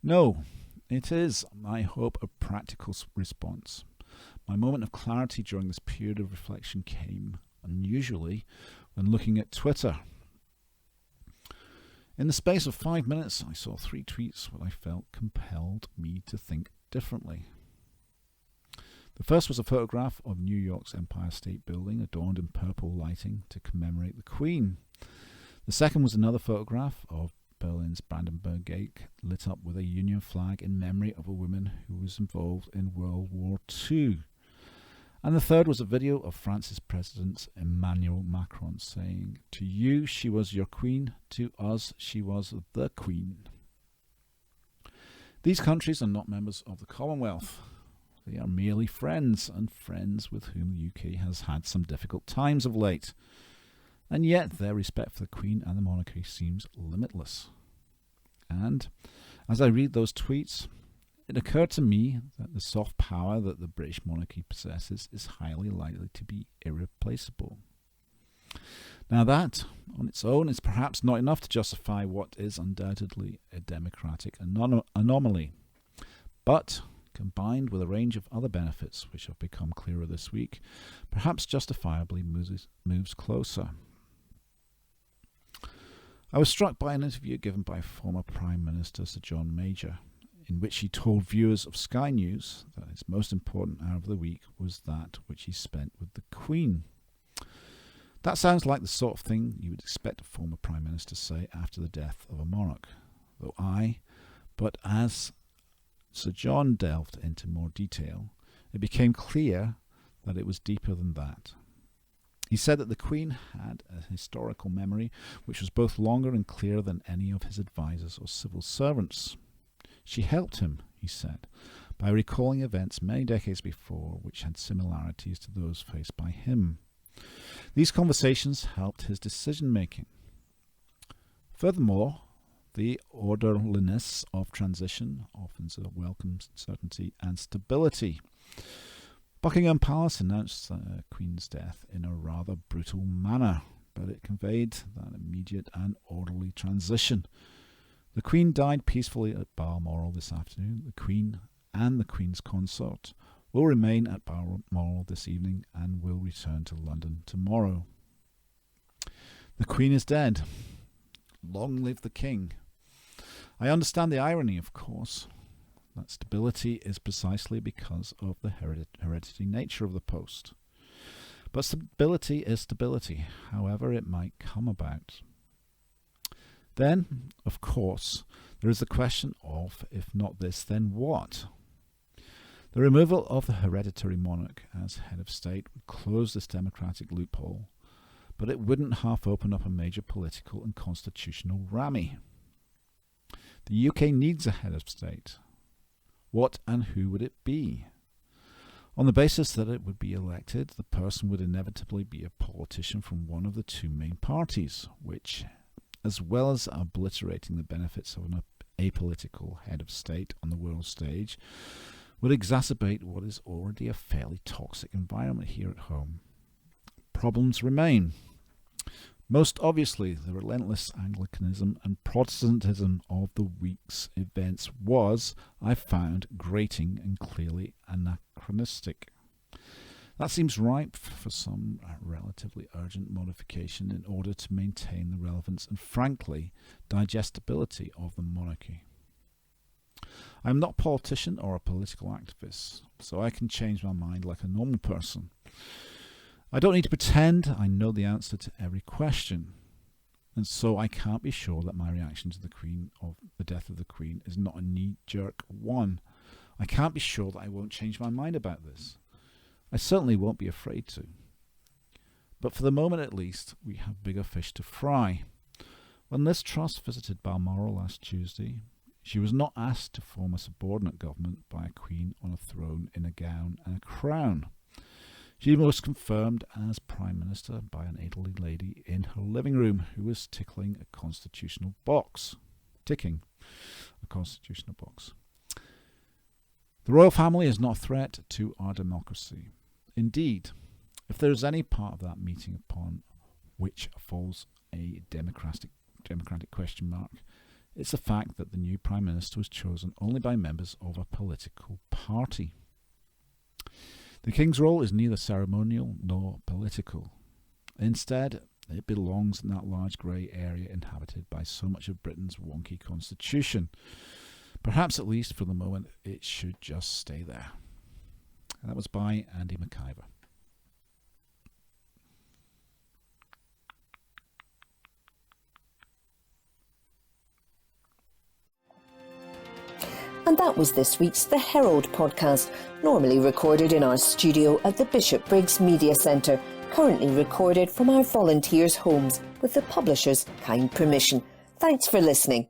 No, it is, I hope, a practical response. My moment of clarity during this period of reflection came, unusually, when looking at Twitter. In the space of 5 minutes, I saw 3 tweets that I felt compelled me to think differently. The first was a photograph of New York's Empire State Building adorned in purple lighting to commemorate the Queen. The second was another photograph of Berlin's Brandenburg Gate lit up with a Union flag in memory of a woman who was involved in World War II. And the third was a video of France's President Emmanuel Macron saying, "To you she was your Queen, to us she was the Queen." These countries are not members of the Commonwealth. They are merely friends, and friends with whom the UK has had some difficult times of late. And yet their respect for the Queen and the monarchy seems limitless. And as I read those tweets, it occurred to me that the soft power that the British monarchy possesses is highly likely to be irreplaceable. Now that, on its own, is perhaps not enough to justify what is undoubtedly a democratic anomaly. But combined with a range of other benefits which have become clearer this week, perhaps justifiably moves closer. I was struck by an interview given by former Prime Minister Sir John Major, in which he told viewers of Sky News that his most important hour of the week was that which he spent with the Queen. That sounds like the sort of thing you would expect a former Prime Minister to say after the death of a monarch, but as Sir John delved into more detail, it became clear that it was deeper than that. He said that the Queen had a historical memory which was both longer and clearer than any of his advisers or civil servants. She helped him, he said, by recalling events many decades before which had similarities to those faced by him. These conversations helped his decision-making. Furthermore, the orderliness of transition offers a welcome certainty and stability. Buckingham Palace announced the Queen's death in a rather brutal manner, but it conveyed that immediate and orderly transition. The Queen died peacefully at Balmoral this afternoon. The Queen and the Queen's consort will remain at Balmoral this evening and will return to London tomorrow. The Queen is dead. Long live the King. I understand the irony, of course. That stability is precisely because of the hereditary nature of the post. But stability is stability, however it might come about. Then, of course, there is the question of, if not this, then what? The removal of the hereditary monarch as head of state would close this democratic loophole, but it wouldn't half open up a major political and constitutional rammy. The UK needs a head of state. What and who would it be? On the basis that it would be elected, the person would inevitably be a politician from one of the two main parties, which, as well as obliterating the benefits of an apolitical head of state on the world stage, would exacerbate what is already a fairly toxic environment here at home. Problems remain. Most obviously, the relentless Anglicanism and Protestantism of the week's events was, I found, grating and clearly anachronistic. That seems ripe for some relatively urgent modification in order to maintain the relevance and, frankly, digestibility of the monarchy. I am not a politician or a political activist, so I can change my mind like a normal person. I don't need to pretend I know the answer to every question, and so I can't be sure that my reaction to the death of the Queen is not a knee-jerk one. I can't be sure that I won't change my mind about this. I certainly won't be afraid to. But for the moment at least, we have bigger fish to fry. When Liz Truss visited Balmoral last Tuesday, she was not asked to form a subordinate government by a queen on a throne in a gown and a crown. She was confirmed as Prime Minister by an elderly lady in her living room who was ticking a constitutional box. The royal family is not a threat to our democracy. Indeed, if there is any part of that meeting upon which falls a democratic question mark, it's the fact that the new Prime Minister was chosen only by members of a political party. The King's role is neither ceremonial nor political. Instead, it belongs in that large grey area inhabited by so much of Britain's wonky constitution. Perhaps at least for the moment it should just stay there. And that was by Andy McIver. And that was this week's The Herald podcast, normally recorded in our studio at the Bishopbriggs Media Centre, currently recorded from our volunteers' homes with the publisher's kind permission. Thanks for listening.